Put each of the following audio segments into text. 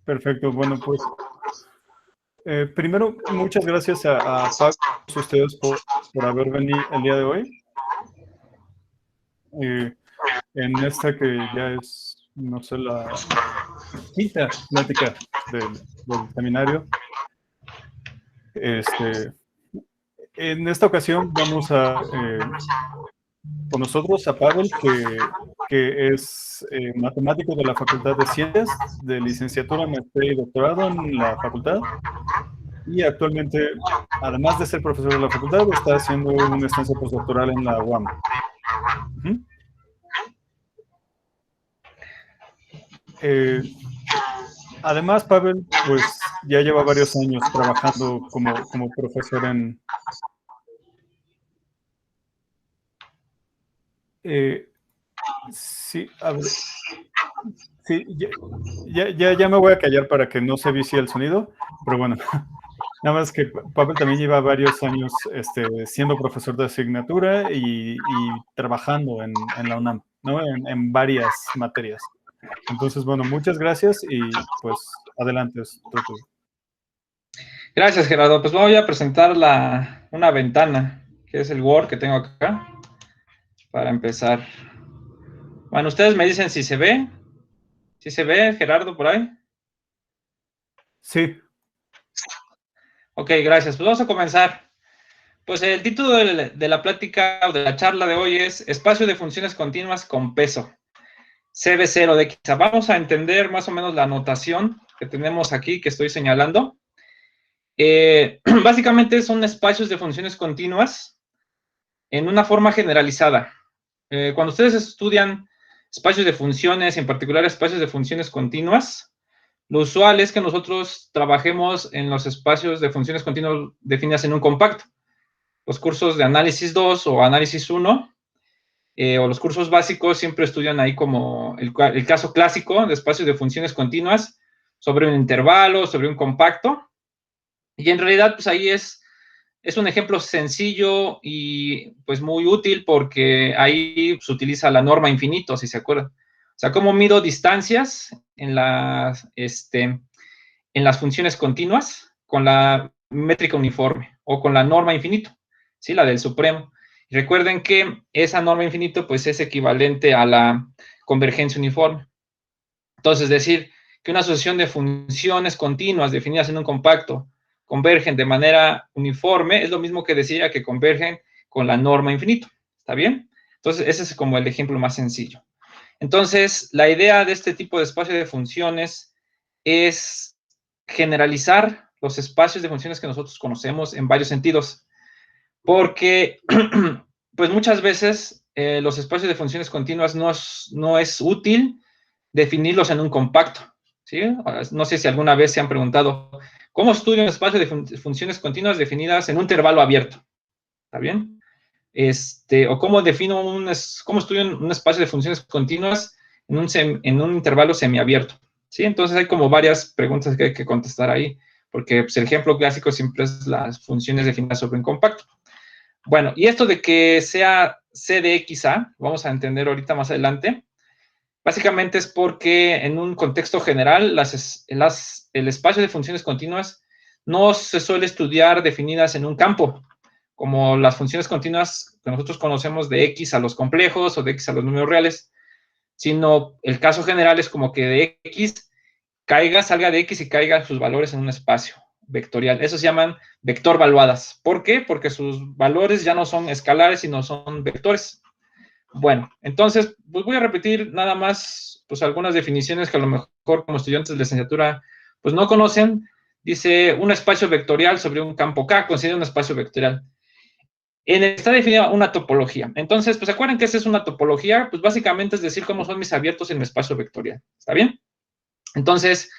Perfecto. Bueno, pues primero, muchas gracias a todos ustedes por haber venido el día de hoy. En esta que ya es, no sé, la quinta plática del seminario. En esta ocasión vamos a con nosotros a Pavel, que es matemático de la Facultad de Ciencias, de licenciatura, maestría y doctorado en la facultad. Y actualmente, además de ser profesor de la facultad, está haciendo una estancia postdoctoral en la UAM. Uh-huh. Además, Pavel, pues ya lleva varios años trabajando como profesor en... sí, a ver, sí, ya me voy a callar para que no se vicie el sonido, pero bueno, nada más que Pavel también lleva varios años siendo profesor de asignatura y trabajando en la UNAM, ¿no? En varias materias. Entonces, bueno, muchas gracias y pues adelante, es todo tuyo. Gracias, Gerardo. Pues voy a presentar una ventana, que es el Word que tengo acá, para empezar. Bueno, ustedes me dicen si se ve. ¿Sí se ve, Gerardo, por ahí? Sí. Ok, gracias. Pues vamos a comenzar. Pues el título de la plática o de la charla de hoy es Espacio de funciones continuas con peso. CB0 de X. Vamos a entender más o menos la notación que tenemos aquí, que estoy señalando. Básicamente son espacios de funciones continuas en una forma generalizada. Cuando ustedes estudian espacios de funciones, en particular espacios de funciones continuas, lo usual es que nosotros trabajemos en los espacios de funciones continuas definidas en un compacto. Los cursos de análisis 2 o análisis 1, o los cursos básicos siempre estudian ahí como el caso clásico de espacios de funciones continuas sobre un intervalo, sobre un compacto. Y en realidad, pues ahí es un ejemplo sencillo y pues muy útil porque ahí se utiliza la norma infinito, si se acuerdan. O sea, cómo mido distancias en las funciones continuas con la métrica uniforme o con la norma infinito, ¿sí? La del supremo. Y recuerden que esa norma infinito pues es equivalente a la convergencia uniforme. Entonces, decir que una asociación de funciones continuas definidas en un compacto convergen de manera uniforme es lo mismo que decir que convergen con la norma infinito. ¿Está bien? Entonces, ese es como el ejemplo más sencillo. Entonces, la idea de este tipo de espacio de funciones es generalizar los espacios de funciones que nosotros conocemos en varios sentidos, porque pues muchas veces los espacios de funciones continuas no es útil definirlos en un compacto, ¿sí? No sé si alguna vez se han preguntado, ¿cómo estudio un espacio de funciones continuas definidas en un intervalo abierto? ¿Está bien? O cómo cómo estudio un espacio de funciones continuas en un intervalo semiabierto, ¿sí? Entonces hay como varias preguntas que hay que contestar ahí, porque pues, el ejemplo clásico siempre es las funciones definidas sobre un compacto. Bueno, y esto de que sea C de XA, vamos a entender ahorita más adelante, básicamente es porque en un contexto general el espacio de funciones continuas no se suele estudiar definidas en un campo, como las funciones continuas que nosotros conocemos de X a los complejos o de X a los números reales, sino el caso general es como que de X salga de X y caiga sus valores en un espacio vectorial. Eso se llaman vector valuadas. ¿Por qué? Porque sus valores ya no son escalares, sino son vectores. Bueno, entonces, pues voy a repetir nada más, pues algunas definiciones que a lo mejor como estudiantes de licenciatura, pues no conocen. Dice, un espacio vectorial sobre un campo K, considera un espacio vectorial. Está definida una topología. Entonces, pues acuerden que esa es una topología, pues básicamente es decir cómo son mis abiertos en mi espacio vectorial. ¿Está bien? Entonces,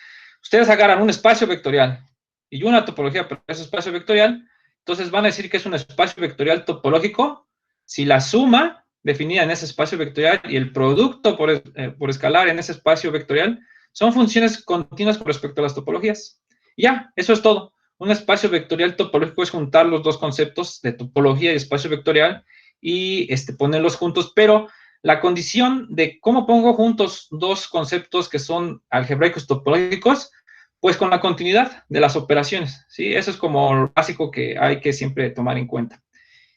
ustedes agarran un espacio vectorial y una topología para ese espacio vectorial, entonces van a decir que es un espacio vectorial topológico si la suma definida en ese espacio vectorial y el producto por escalar en ese espacio vectorial son funciones continuas con respecto a las topologías. Y ya, eso es todo. Un espacio vectorial topológico es juntar los dos conceptos de topología y espacio vectorial y ponerlos juntos, pero la condición de cómo pongo juntos dos conceptos que son algebraicos topológicos Pues con la continuidad de las operaciones, ¿sí? Eso es como lo básico que hay que siempre tomar en cuenta.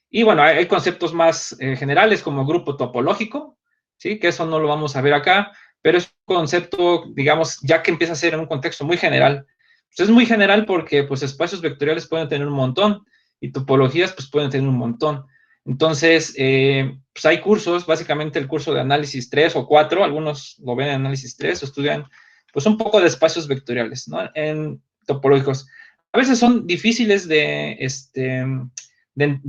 Y bueno, hay conceptos más generales como grupo topológico, ¿sí? Que eso no lo vamos a ver acá, pero es un concepto, digamos, ya que empieza a ser en un contexto muy general. Pues es muy general porque pues espacios vectoriales pueden tener un montón y topologías pues pueden tener un montón. Entonces, pues hay cursos, básicamente el curso de análisis 3 o 4, algunos lo ven en análisis 3, estudian pues un poco de espacios vectoriales, ¿no? En topológicos. A veces son difíciles de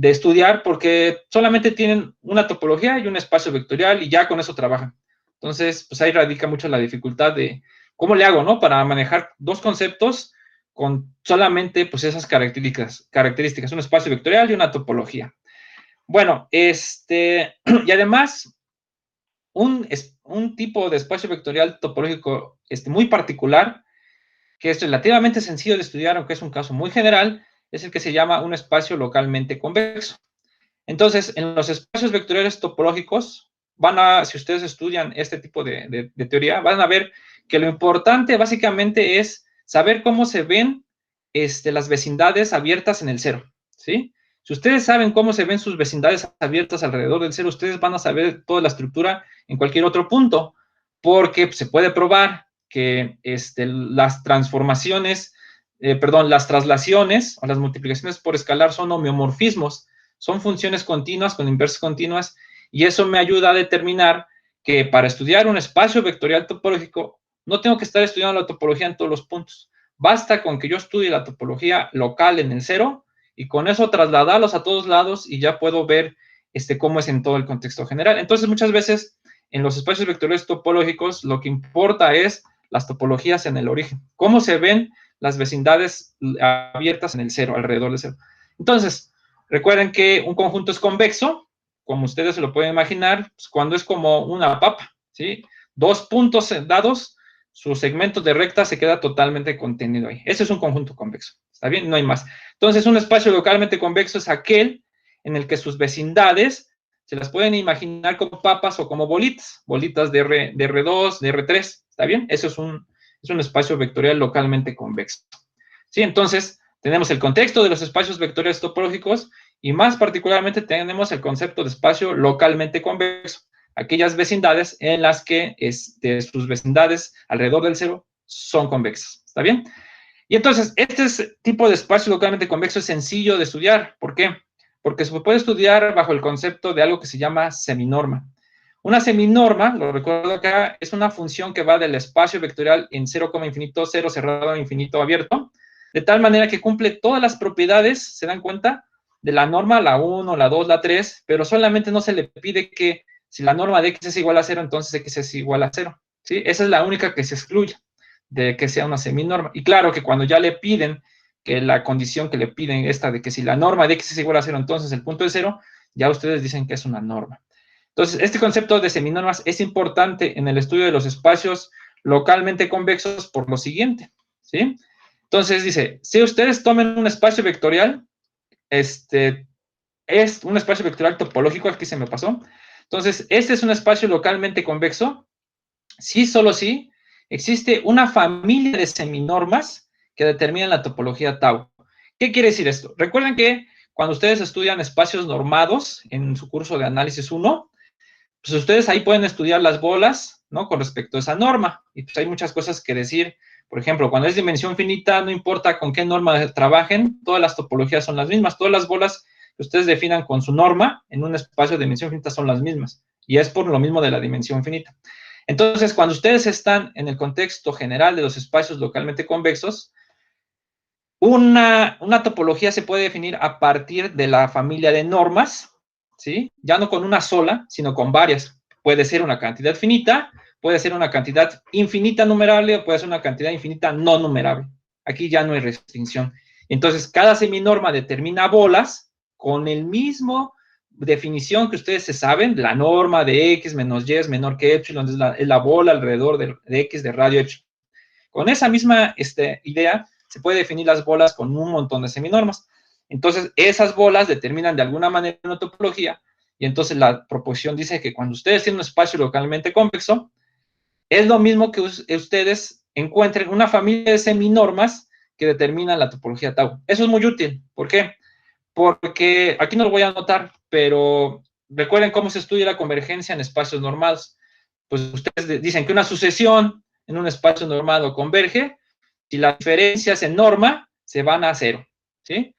estudiar porque solamente tienen una topología y un espacio vectorial y ya con eso trabajan. Entonces, pues ahí radica mucho la dificultad de cómo le hago, ¿no? Para manejar dos conceptos con solamente pues esas características, un espacio vectorial y una topología. Bueno, y además, un tipo de espacio vectorial topológico muy particular, que es relativamente sencillo de estudiar, aunque es un caso muy general, es el que se llama un espacio localmente convexo. Entonces, en los espacios vectoriales topológicos, si ustedes estudian este tipo de teoría, van a ver que lo importante básicamente es saber cómo se ven las vecindades abiertas en el cero, ¿sí? Si ustedes saben cómo se ven sus vecindades abiertas alrededor del cero, ustedes van a saber toda la estructura en cualquier otro punto, porque se puede probar que las transformaciones, las traslaciones o las multiplicaciones por escalar son homeomorfismos, son funciones continuas con inversas continuas, y eso me ayuda a determinar que para estudiar un espacio vectorial topológico no tengo que estar estudiando la topología en todos los puntos. Basta con que yo estudie la topología local en el cero y con eso trasladarlos a todos lados y ya puedo ver cómo es en todo el contexto general. Entonces, muchas veces en los espacios vectoriales topológicos lo que importa es las topologías en el origen, cómo se ven las vecindades abiertas en el cero, alrededor del cero. Entonces, recuerden que un conjunto es convexo, como ustedes se lo pueden imaginar, pues cuando es como una papa, ¿sí? Dos puntos dados, su segmento de recta se queda totalmente contenido ahí. Ese es un conjunto convexo, ¿está bien? No hay más. Entonces, un espacio localmente convexo es aquel en el que sus vecindades se las pueden imaginar como papas o como bolitas, bolitas de R2, de R3, ¿está bien? Eso es un espacio vectorial localmente convexo. ¿Sí? Entonces, tenemos el contexto de los espacios vectoriales topológicos y más particularmente tenemos el concepto de espacio localmente convexo, aquellas vecindades en las que sus vecindades alrededor del cero son convexas. ¿Está bien? Y entonces, este tipo de espacio localmente convexo es sencillo de estudiar. ¿Por qué? Porque se puede estudiar bajo el concepto de algo que se llama seminorma. Una seminorma, lo recuerdo acá, es una función que va del espacio vectorial en 0, infinito, 0 cerrado, infinito abierto, de tal manera que cumple todas las propiedades, ¿se dan cuenta? De la norma, la 1, la 2, la 3, pero solamente no se le pide que si la norma de x es igual a 0, entonces x es igual a 0. ¿Sí? Esa es la única que se excluye de que sea una seminorma. Y claro que cuando ya le piden que la condición que le piden esta de que si la norma de x es igual a 0, entonces el punto es 0, ya ustedes dicen que es una norma. Entonces, este concepto de seminormas es importante en el estudio de los espacios localmente convexos por lo siguiente, ¿sí? Entonces dice, si ustedes tomen un espacio vectorial, es un espacio vectorial topológico, aquí se me pasó. Entonces, este es un espacio localmente convexo, sí, solo sí, existe una familia de seminormas que determinan la topología tau. ¿Qué quiere decir esto? Recuerden que cuando ustedes estudian espacios normados en su curso de análisis 1, pues ustedes ahí pueden estudiar las bolas, ¿no? Con respecto a esa norma. Y pues hay muchas cosas que decir. Por ejemplo, cuando es dimensión finita, no importa con qué norma trabajen, todas las topologías son las mismas. Todas las bolas que ustedes definan con su norma en un espacio de dimensión finita son las mismas. Y es por lo mismo de la dimensión finita. Entonces, cuando ustedes están en el contexto general de los espacios localmente convexos, una topología se puede definir a partir de la familia de normas, ¿sí? Ya no con una sola, sino con varias. Puede ser una cantidad finita, puede ser una cantidad infinita numerable o puede ser una cantidad infinita no numerable. Aquí ya no hay restricción. Entonces, cada seminorma determina bolas con el mismo definición que ustedes se saben, la norma de x menos y es menor que epsilon, es la bola alrededor de x de radio epsilon. Con esa misma idea, se puede definir las bolas con un montón de seminormas. Entonces, esas bolas determinan de alguna manera una topología, y entonces la proposición dice que cuando ustedes tienen un espacio localmente convexo, es lo mismo que ustedes encuentren una familia de seminormas que determinan la topología tau. Eso es muy útil. ¿Por qué? Porque aquí no lo voy a anotar, pero recuerden cómo se estudia la convergencia en espacios normados. Pues ustedes dicen que una sucesión en un espacio normado converge si las diferencias en norma se van a cero, ¿sí?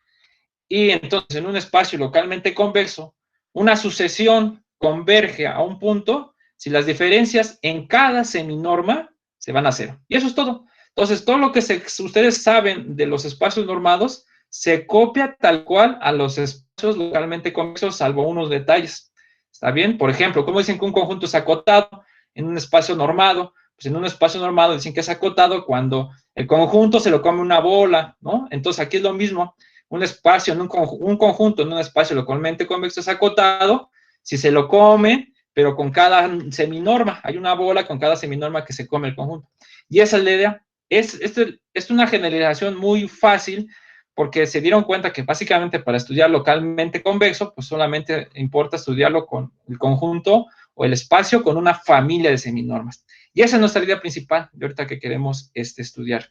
Y entonces en un espacio localmente convexo, una sucesión converge a un punto si las diferencias en cada seminorma se van a cero. Y eso es todo. Entonces, todo lo que ustedes saben de los espacios normados se copia tal cual a los espacios localmente convexos, salvo unos detalles. ¿Está bien? Por ejemplo, ¿cómo dicen que un conjunto es acotado en un espacio normado? Pues en un espacio normado dicen que es acotado cuando el conjunto se lo come una bola, ¿no? Entonces, aquí es lo mismo. Un espacio, un conjunto en un espacio localmente convexo es acotado si se lo come, pero con cada seminorma. Hay una bola con cada seminorma que se come el conjunto. Y esa es la idea. Es una generalización muy fácil porque se dieron cuenta que básicamente para estudiar localmente convexo, pues solamente importa estudiarlo con el conjunto o el espacio con una familia de seminormas. Y esa es nuestra idea principal de ahorita que queremos estudiar.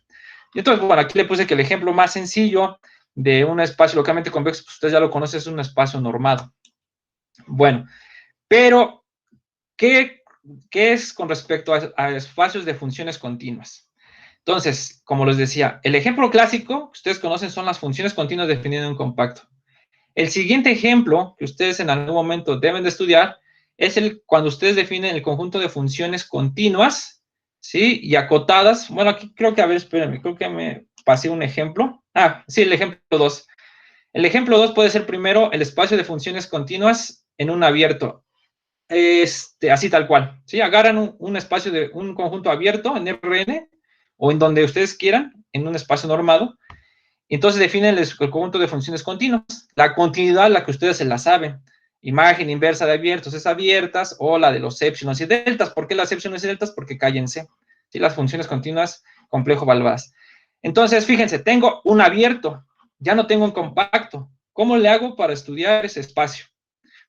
Y entonces, bueno, aquí le puse que el ejemplo más sencillo de un espacio localmente convexo, pues ustedes ya lo conocen, es un espacio normado. Bueno, pero, ¿qué es con respecto a espacios de funciones continuas? Entonces, como les decía, el ejemplo clásico que ustedes conocen son las funciones continuas definidas en un compacto. El siguiente ejemplo que ustedes en algún momento deben de estudiar es cuando ustedes definen el conjunto de funciones continuas, ¿sí? Y acotadas. Bueno, aquí creo que, a ver, espérenme, creo que me pasé un ejemplo. Ah, sí, el ejemplo 2. El ejemplo 2 puede ser primero el espacio de funciones continuas en un abierto. Así tal cual, ¿sí? Agarran un espacio de un conjunto abierto en Rn o en donde ustedes quieran, en un espacio normado, y entonces definen el conjunto de funciones continuas. La continuidad, la que ustedes se la saben. Imagen inversa de abiertos es abiertas, o la de los épsilones y deltas. ¿Por qué las épsilones y deltas? Porque cállense. ¿Sí? Las funciones continuas complejo evaluadas. Entonces, fíjense, tengo un abierto, ya no tengo un compacto. ¿Cómo le hago para estudiar ese espacio?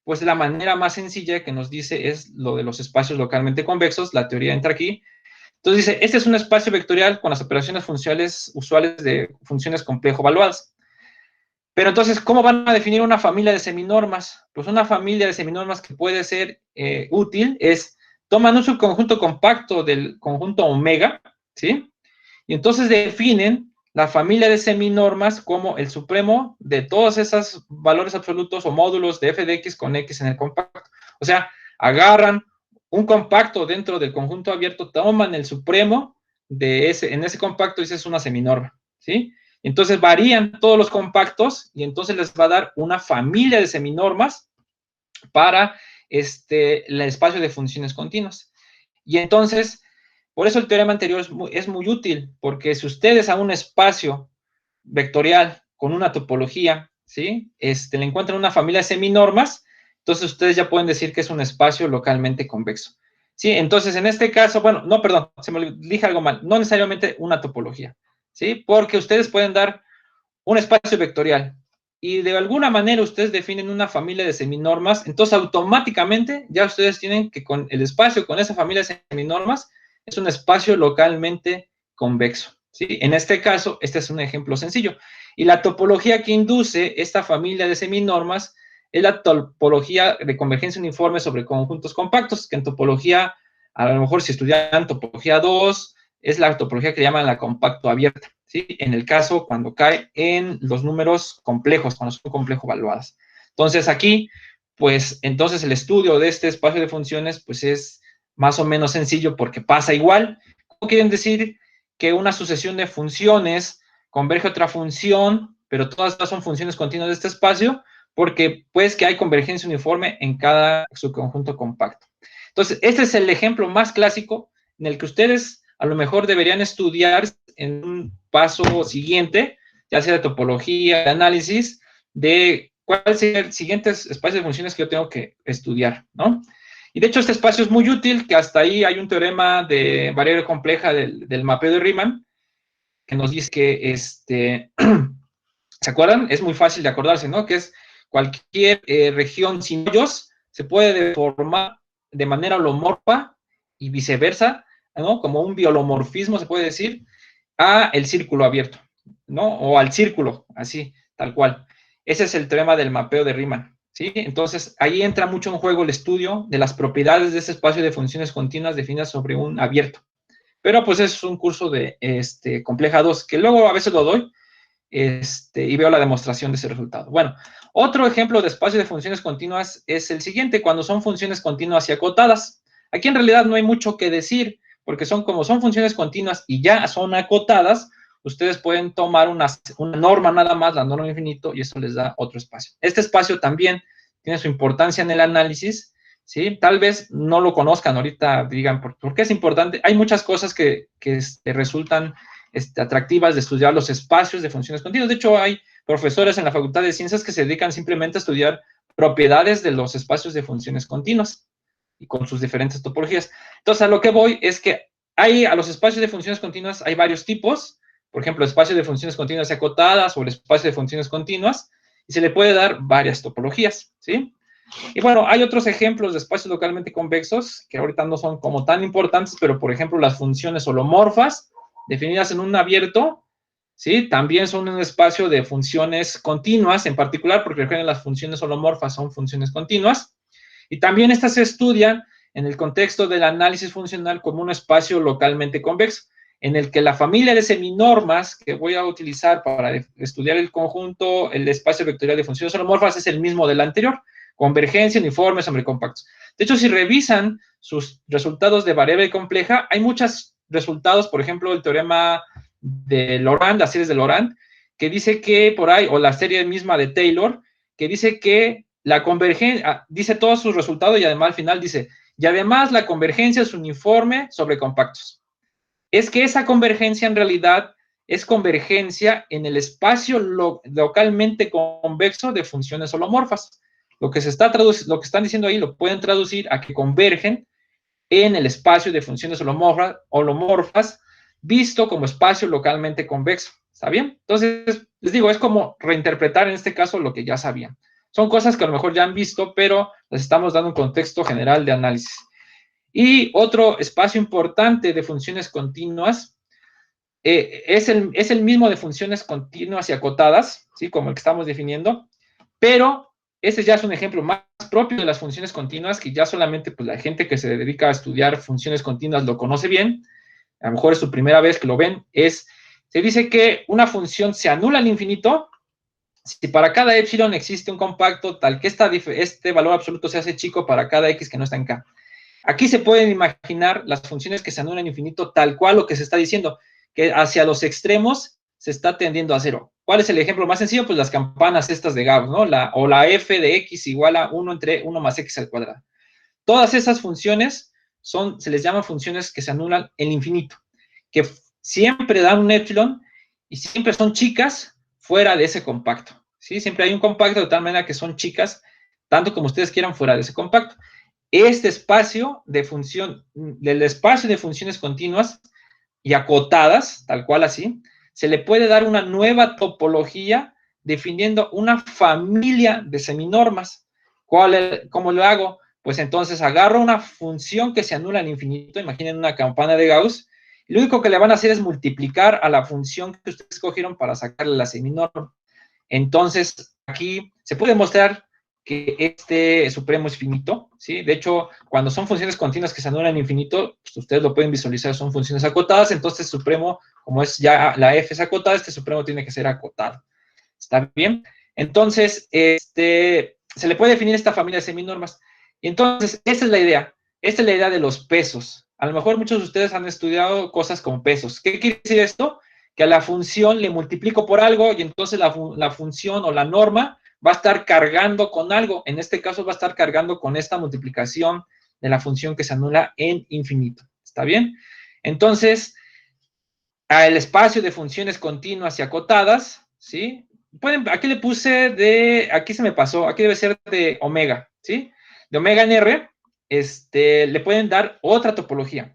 Pues la manera más sencilla que nos dice es lo de los espacios localmente convexos, la teoría entra aquí. Entonces dice, este es un espacio vectorial con las operaciones funcionales usuales de funciones complejo evaluadas. Pero entonces, ¿cómo van a definir una familia de seminormas? Pues una familia de seminormas que puede ser útil es, toman un subconjunto compacto del conjunto omega, ¿sí? Y entonces definen la familia de seminormas como el supremo de todos esos valores absolutos o módulos de f de x con x en el compacto. O sea, agarran un compacto dentro del conjunto abierto, toman el supremo en ese compacto y esa es una seminorma, ¿sí? Entonces varían todos los compactos y entonces les va a dar una familia de seminormas para el espacio de funciones continuas. Y entonces, por eso el teorema anterior es muy útil, porque si ustedes a un espacio vectorial con una topología, ¿sí? Le encuentran una familia de seminormas, entonces ustedes ya pueden decir que es un espacio localmente convexo. ¿Sí? Entonces, en este caso, bueno, no, perdón, se me dije algo mal, no necesariamente una topología, ¿sí? Porque ustedes pueden dar un espacio vectorial y de alguna manera ustedes definen una familia de seminormas, entonces automáticamente ya ustedes tienen que con el espacio, con esa familia de seminormas, es un espacio localmente convexo, ¿sí? En este caso, este es un ejemplo sencillo. Y la topología que induce esta familia de seminormas es la topología de convergencia uniforme sobre conjuntos compactos, que en topología, a lo mejor si estudian topología 2, es la topología que llaman la compacto abierta, ¿sí? En el caso cuando cae en los números complejos, cuando son complejo evaluadas. Entonces aquí, pues entonces el estudio de este espacio de funciones, pues es más o menos sencillo porque pasa igual. ¿Cómo quieren decir que una sucesión de funciones converge a otra función, pero todas estas son funciones continuas de este espacio? Porque pues que hay convergencia uniforme en cada subconjunto compacto. Entonces, este es el ejemplo más clásico en el que ustedes a lo mejor deberían estudiar en un paso siguiente, ya sea de topología, de análisis, de cuál sería el siguiente espacio de funciones que yo tengo que estudiar, ¿no? Y de hecho este espacio es muy útil, que hasta ahí hay un teorema de variable compleja del mapeo de Riemann, que nos dice que, ¿se acuerdan? Es muy fácil de acordarse, ¿no? Que es cualquier región sin hoyos se puede deformar de manera holomorfa y viceversa ¿no? Como un biolomorfismo, se puede decir, a el círculo abierto, ¿no? O al círculo, así, tal cual. Ese es el teorema del mapeo de Riemann, ¿sí? Entonces, ahí entra mucho en juego el estudio de las propiedades de ese espacio de funciones continuas definidas sobre un abierto. Pero, pues, es un curso de compleja 2, que luego a veces lo doy, y veo la demostración de ese resultado. Bueno, otro ejemplo de espacio de funciones continuas es el siguiente, cuando son funciones continuas y acotadas. Aquí en realidad no hay mucho que decir, porque como son funciones continuas y ya son acotadas, ustedes pueden tomar una norma nada más, la norma infinito, y eso les da otro espacio. Este espacio también tiene su importancia en el análisis, ¿sí? Tal vez no lo conozcan ahorita, digan, ¿por qué es importante? Hay muchas cosas que resultan atractivas de estudiar los espacios de funciones continuas. De hecho, hay profesores en la Facultad de Ciencias que se dedican simplemente a estudiar propiedades de los espacios de funciones continuas y con sus diferentes topologías. Entonces, a lo que voy es que a los espacios de funciones continuas hay varios tipos, por ejemplo, espacio de funciones continuas acotadas o el espacio de funciones continuas, y se le puede dar varias topologías, ¿sí? Y bueno, hay otros ejemplos de espacios localmente convexos que ahorita no son como tan importantes, pero por ejemplo, las funciones holomorfas, definidas en un abierto, ¿sí? También son un espacio de funciones continuas, en particular porque recuerden, las funciones holomorfas son funciones continuas, y también estas se estudian en el contexto del análisis funcional como un espacio localmente convexo, en el que la familia de seminormas que voy a utilizar para estudiar el conjunto, el espacio vectorial de funciones holomorfas, es el mismo del anterior, convergencia, uniforme, sobre compactos. De hecho, si revisan sus resultados de variable compleja, hay muchos resultados, por ejemplo, el teorema de Laurent, las series de Laurent, que dice que por ahí, o la serie misma de Taylor, que dice que la convergencia, dice todos sus resultados y además al final dice, y además la convergencia es uniforme sobre compactos. Es que esa convergencia en realidad es convergencia en el espacio localmente convexo de funciones holomorfas. Lo que están diciendo ahí lo pueden traducir a que convergen en el espacio de funciones holomorfas visto como espacio localmente convexo. ¿Está bien? Entonces, les digo, es como reinterpretar en este caso lo que ya sabían. Son cosas que a lo mejor ya han visto, pero les estamos dando un contexto general de análisis. Y otro espacio importante de funciones continuas es el mismo de funciones continuas y acotadas, ¿sí? Como el que estamos definiendo, pero ese ya es un ejemplo más propio de las funciones continuas, que ya solamente pues, la gente que se dedica a estudiar funciones continuas lo conoce bien. A lo mejor es su primera vez que lo ven. Se dice que una función se anula al infinito si para cada epsilon existe un compacto tal que este valor absoluto se hace chico para cada x que no está en K. Aquí se pueden imaginar las funciones que se anulan al infinito tal cual lo que se está diciendo, que hacia los extremos se está tendiendo a cero. ¿Cuál es el ejemplo más sencillo? Pues las campanas estas de Gauss, ¿no? O la f de x igual a 1 entre 1 más x al cuadrado. Todas esas funciones se les llama funciones que se anulan en el infinito, que siempre dan un epsilon y siempre son chicas fuera de ese compacto, ¿sí? Siempre hay un compacto de tal manera que son chicas, tanto como ustedes quieran, fuera de ese compacto. Este espacio del espacio de funciones continuas y acotadas, tal cual así, se le puede dar una nueva topología definiendo una familia de seminormas. ¿Cómo lo hago? Pues entonces agarro una función que se anula al infinito, imaginen una campana de Gauss, y lo único que le van a hacer es multiplicar a la función que ustedes escogieron para sacarle la seminorma. Entonces, aquí se puede mostrar que este supremo es finito, ¿sí? De hecho, cuando son funciones continuas que se anulan infinito, pues ustedes lo pueden visualizar, son funciones acotadas, entonces supremo, como es ya la f es acotada, este supremo tiene que ser acotado. ¿Está bien? Entonces, se le puede definir esta familia de seminormas. Y entonces, esa es la idea. Esta es la idea de los pesos. A lo mejor muchos de ustedes han estudiado cosas con pesos. ¿Qué quiere decir esto? Que a la función le multiplico por algo y entonces la función o la norma va a estar cargando con algo. En este caso va a estar cargando con esta multiplicación de la función que se anula en infinito. ¿Está bien? Entonces, al espacio de funciones continuas y acotadas, ¿sí? Aquí le puse aquí se me pasó, aquí debe ser de omega, ¿sí? De omega en R, le pueden dar otra topología,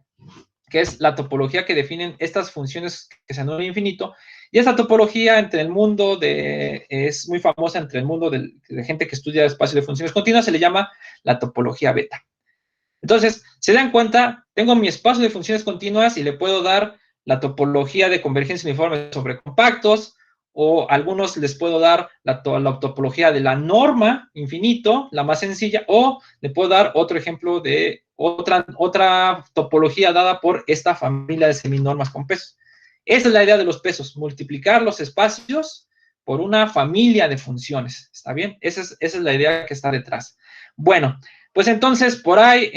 que es la topología que definen estas funciones que se anulan infinito, y esta topología es muy famosa entre el mundo de gente que estudia espacio de funciones continuas, se le llama la topología beta. Entonces, se dan cuenta, tengo mi espacio de funciones continuas y le puedo dar la topología de convergencia uniforme sobre compactos, o algunos les puedo dar la topología de la norma infinito, la más sencilla, o le puedo dar otro ejemplo de otra topología dada por esta familia de seminormas con pesos. Esa es la idea de los pesos, multiplicar los espacios por una familia de funciones, ¿está bien? Esa es la idea que está detrás. Bueno, pues entonces por ahí,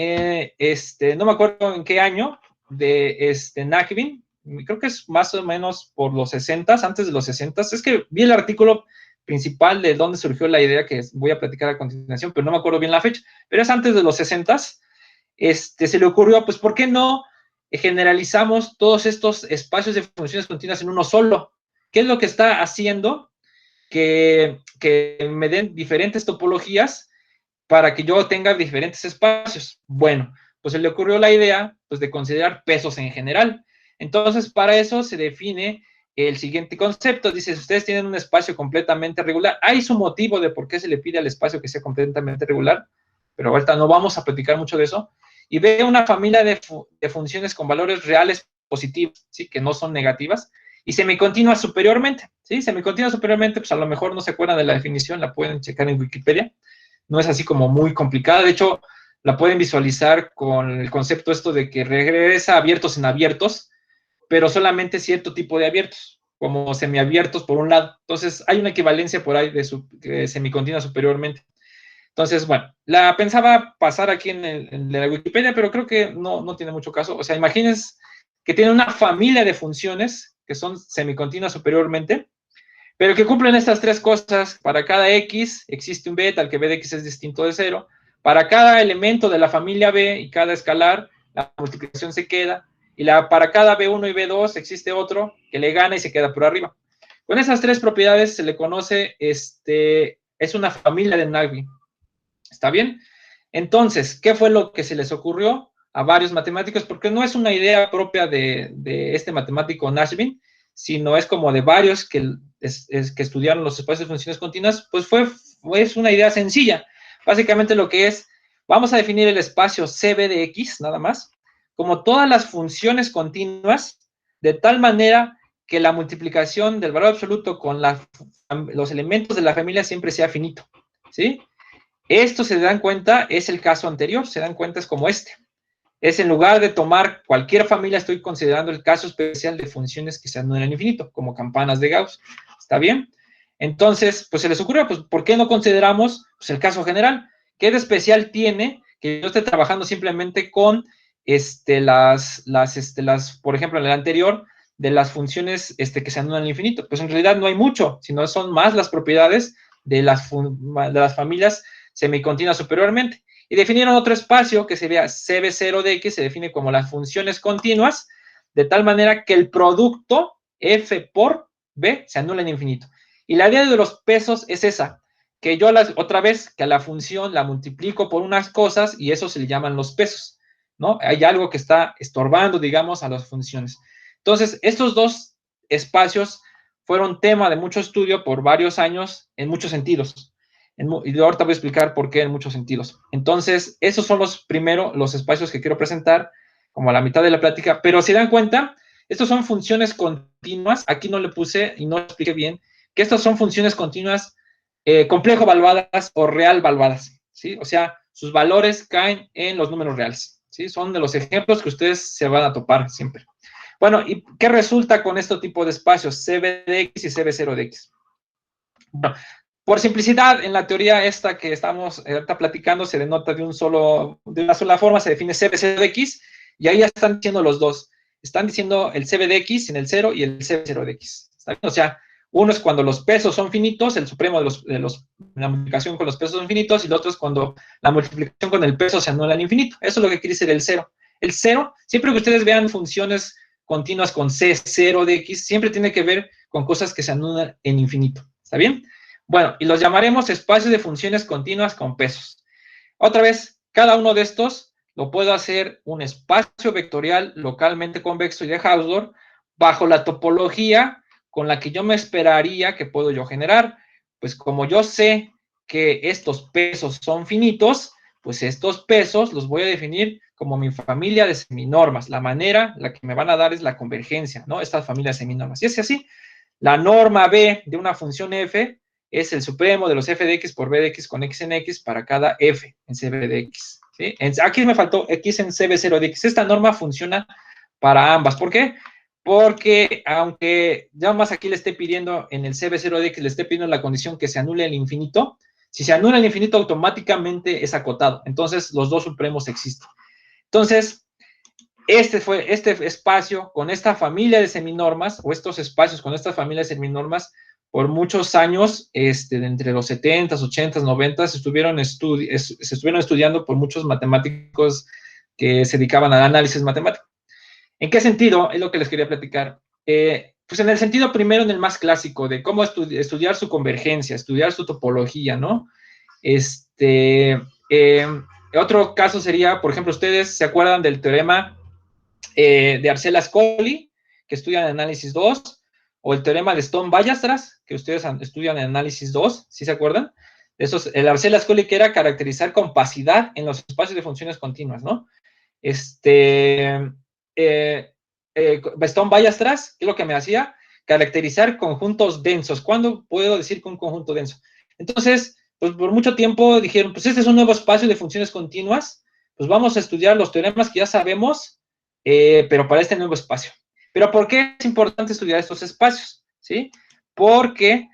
no me acuerdo en qué año, de Nachvin, creo que es más o menos por los 60, antes de los 60, es que vi el artículo principal de dónde surgió la idea que voy a platicar a continuación, pero no me acuerdo bien la fecha, pero es antes de los 60, se le ocurrió, pues, ¿por qué no generalizamos todos estos espacios de funciones continuas en uno solo? ¿Qué es lo que está haciendo que me den diferentes topologías para que yo tenga diferentes espacios? Bueno, pues se le ocurrió la idea, pues, de considerar pesos en general. Entonces, para eso se define el siguiente concepto. Dice, si ustedes tienen un espacio completamente regular, hay su motivo de por qué se le pide al espacio que sea completamente regular, pero ahorita no vamos a platicar mucho de eso, y ve una familia de funciones con valores reales positivos, ¿sí? Que no son negativas, y semicontinua superiormente, ¿sí? Semicontinua superiormente, pues a lo mejor no se acuerdan de la definición, la pueden checar en Wikipedia, no es así como muy complicada, de hecho, la pueden visualizar con el concepto esto de que regresa abiertos en abiertos, pero solamente cierto tipo de abiertos, como semiabiertos por un lado. Entonces, hay una equivalencia por ahí de semicontinua superiormente. Entonces, bueno, la pensaba pasar aquí en la Wikipedia, pero creo que no tiene mucho caso. O sea, imagínense que tiene una familia de funciones que son semicontinuas superiormente, pero que cumplen estas tres cosas. Para cada X existe un beta, el que b de X es distinto de 0. Para cada elemento de la familia B y cada escalar, la multiplicación se queda. Y para cada B1 y B2 existe otro que le gana y se queda por arriba. Con esas tres propiedades se le conoce, es una familia de Nagby. ¿Está bien? Entonces, ¿qué fue lo que se les ocurrió a varios matemáticos? Porque no es una idea propia de este matemático Nashvin, sino es como de varios que estudiaron los espacios de funciones continuas, pues es una idea sencilla. Básicamente lo que es, vamos a definir el espacio CB de X, nada más, como todas las funciones continuas, de tal manera que la multiplicación del valor absoluto con los elementos de la familia siempre sea finito, ¿sí? Esto, se dan cuenta, es el caso anterior, se dan cuenta, es como este. Es en lugar de tomar cualquier familia, estoy considerando el caso especial de funciones que se anulan al infinito, como campanas de Gauss. ¿Está bien? Entonces, pues se les ocurrió, pues, ¿por qué no consideramos pues, el caso general? ¿Qué de especial tiene que yo esté trabajando simplemente con por ejemplo, en el anterior, de las funciones que se anulan al infinito? Pues en realidad no hay mucho, sino son más las propiedades de las familias semicontinuas superiormente. Y definieron otro espacio que sería CB0 de X, se define como las funciones continuas, de tal manera que el producto F por B se anula en infinito. Y la idea de los pesos es esa, que yo otra vez, que a la función la multiplico por unas cosas y eso se le llaman los pesos, ¿no? Hay algo que está estorbando, digamos, a las funciones. Entonces, estos dos espacios fueron tema de mucho estudio por varios años en muchos sentidos. Y ahorita voy a explicar por qué en muchos sentidos. Entonces, esos son los espacios que quiero presentar, como a la mitad de la plática, pero si dan cuenta, estos son funciones continuas, aquí no le puse y no expliqué bien, que estas son funciones continuas complejo valuadas o real valuadas, ¿sí? O sea, sus valores caen en los números reales, ¿sí? Son de los ejemplos que ustedes se van a topar siempre. Bueno, ¿y qué resulta con este tipo de espacios, CB de X y CB0 de X? Bueno, por simplicidad, en la teoría esta que estamos ahorita platicando, se denota de una sola forma, se define CB0 de X, y ahí ya están diciendo los dos. Están diciendo el CB de X en el 0 y el CB0 de X. ¿Está bien? O sea, uno es cuando los pesos son finitos, el supremo la multiplicación con los pesos son finitos, y el otro es cuando la multiplicación con el peso se anula al infinito. Eso es lo que quiere decir el 0. El 0, siempre que ustedes vean funciones continuas con C0 de X, siempre tiene que ver con cosas que se anulan en infinito. ¿Está bien? Bueno, y los llamaremos espacios de funciones continuas con pesos. Otra vez, cada uno de estos lo puedo hacer un espacio vectorial localmente convexo y de Hausdorff bajo la topología con la que yo me esperaría que puedo yo generar. Pues como yo sé que estos pesos son finitos, pues estos pesos los voy a definir como mi familia de seminormas. La manera, la que me van a dar es la convergencia, ¿no? Esta familia de seminormas. Y es así, la norma B de una función f es el supremo de los f de x por b de x con x en x para cada f en cb de x, ¿sí? Aquí me faltó x en cb0 de x. Esta norma funciona para ambas. ¿Por qué? Porque aunque ya más aquí le esté pidiendo en el cb0 de x, le esté pidiendo la condición que se anule el infinito, si se anula el infinito automáticamente es acotado. Entonces los dos supremos existen. Entonces, este espacio con esta familia de seminormas, o estos espacios con esta familia de seminormas, por muchos años, de entre los 70s, 80s, 90s, se estuvieron estudiando por muchos matemáticos que se dedicaban al análisis matemático. ¿En qué sentido? Es lo que les quería platicar. Pues en el sentido primero, en el más clásico, de cómo estudiar su convergencia, estudiar su topología, ¿no? Otro caso sería, por ejemplo, ustedes se acuerdan del teorema de Arcela-Scully, que estudian en análisis 2, o el teorema de Stone-Ballastras, que ustedes estudian en análisis 2, ¿sí se acuerdan? El Arcela-Scully, que era caracterizar compacidad en los espacios de funciones continuas, ¿no? Stone-Ballastras, ¿qué es lo que me hacía? Caracterizar conjuntos densos. ¿Cuándo puedo decir que un conjunto denso? Entonces, pues por mucho tiempo dijeron, pues este es un nuevo espacio de funciones continuas, pues vamos a estudiar los teoremas que ya sabemos, pero para este nuevo espacio. ¿Pero por qué es importante estudiar estos espacios? ¿Sí? Porque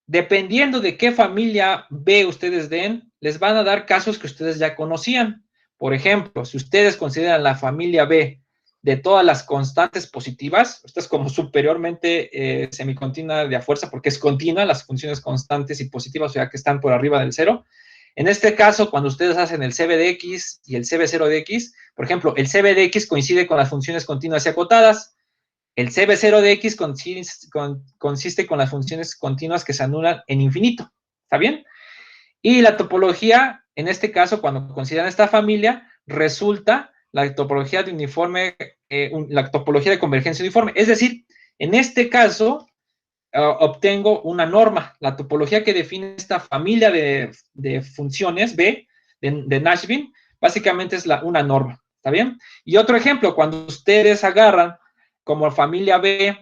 dependiendo de qué familia B ustedes den, les van a dar casos que ustedes ya conocían. Por ejemplo, si ustedes consideran la familia B de todas las constantes positivas, esta es como superiormente semicontinua de a fuerza porque es continua, las funciones constantes y positivas, o sea que están por arriba del cero. En este caso, cuando ustedes hacen el CB de X y el CB0 de X, por ejemplo, el CB de X coincide con las funciones continuas y acotadas. El CB0 de X consiste con las funciones continuas que se anulan en infinito. ¿Está bien? Y la topología, en este caso, cuando consideran esta familia, resulta la topología de uniforme, la topología de convergencia uniforme. Es decir, en este caso, obtengo una norma. La topología que define esta familia de funciones B, de Nashville, básicamente es una norma. ¿Está bien? Y otro ejemplo, cuando ustedes agarran como familia B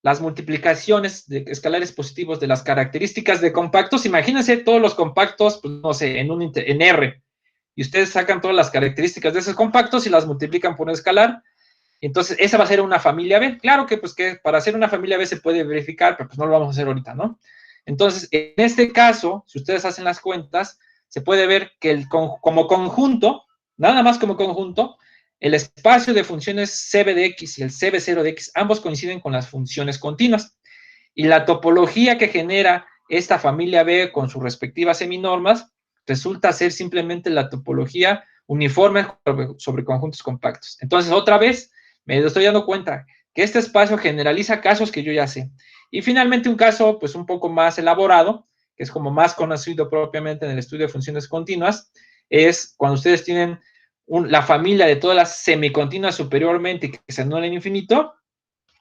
las multiplicaciones de escalares positivos de las características de compactos, imagínense todos los compactos, pues, no sé, en R, y ustedes sacan todas las características de esos compactos y las multiplican por un escalar. Entonces, esa va a ser una familia B. Claro que, pues, que para hacer una familia B se puede verificar, pero pues no lo vamos a hacer ahorita, ¿no? Entonces, en este caso, si ustedes hacen las cuentas, se puede ver que como conjunto, nada más como conjunto, el espacio de funciones CB de X y el CB0 de X, ambos coinciden con las funciones continuas. Y la topología que genera esta familia B con sus respectivas seminormas resulta ser simplemente la topología uniforme sobre conjuntos compactos. Entonces, otra vez, me estoy dando cuenta que este espacio generaliza casos que yo ya sé. Y finalmente un caso, pues un poco más elaborado, que es como más conocido propiamente en el estudio de funciones continuas, es cuando ustedes tienen la familia de todas las semicontinuas superiormente que se anulan en infinito.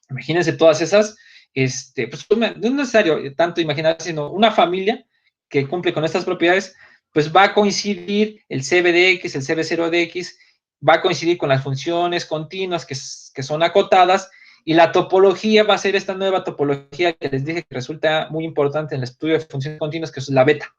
Imagínense todas esas, pues no es necesario tanto imaginar, sino una familia que cumple con estas propiedades, pues va a coincidir el CB de X, el CB0 de X, va a coincidir con las funciones continuas que son acotadas, y la topología va a ser esta nueva topología que les dije que resulta muy importante en el estudio de funciones continuas, que es la beta.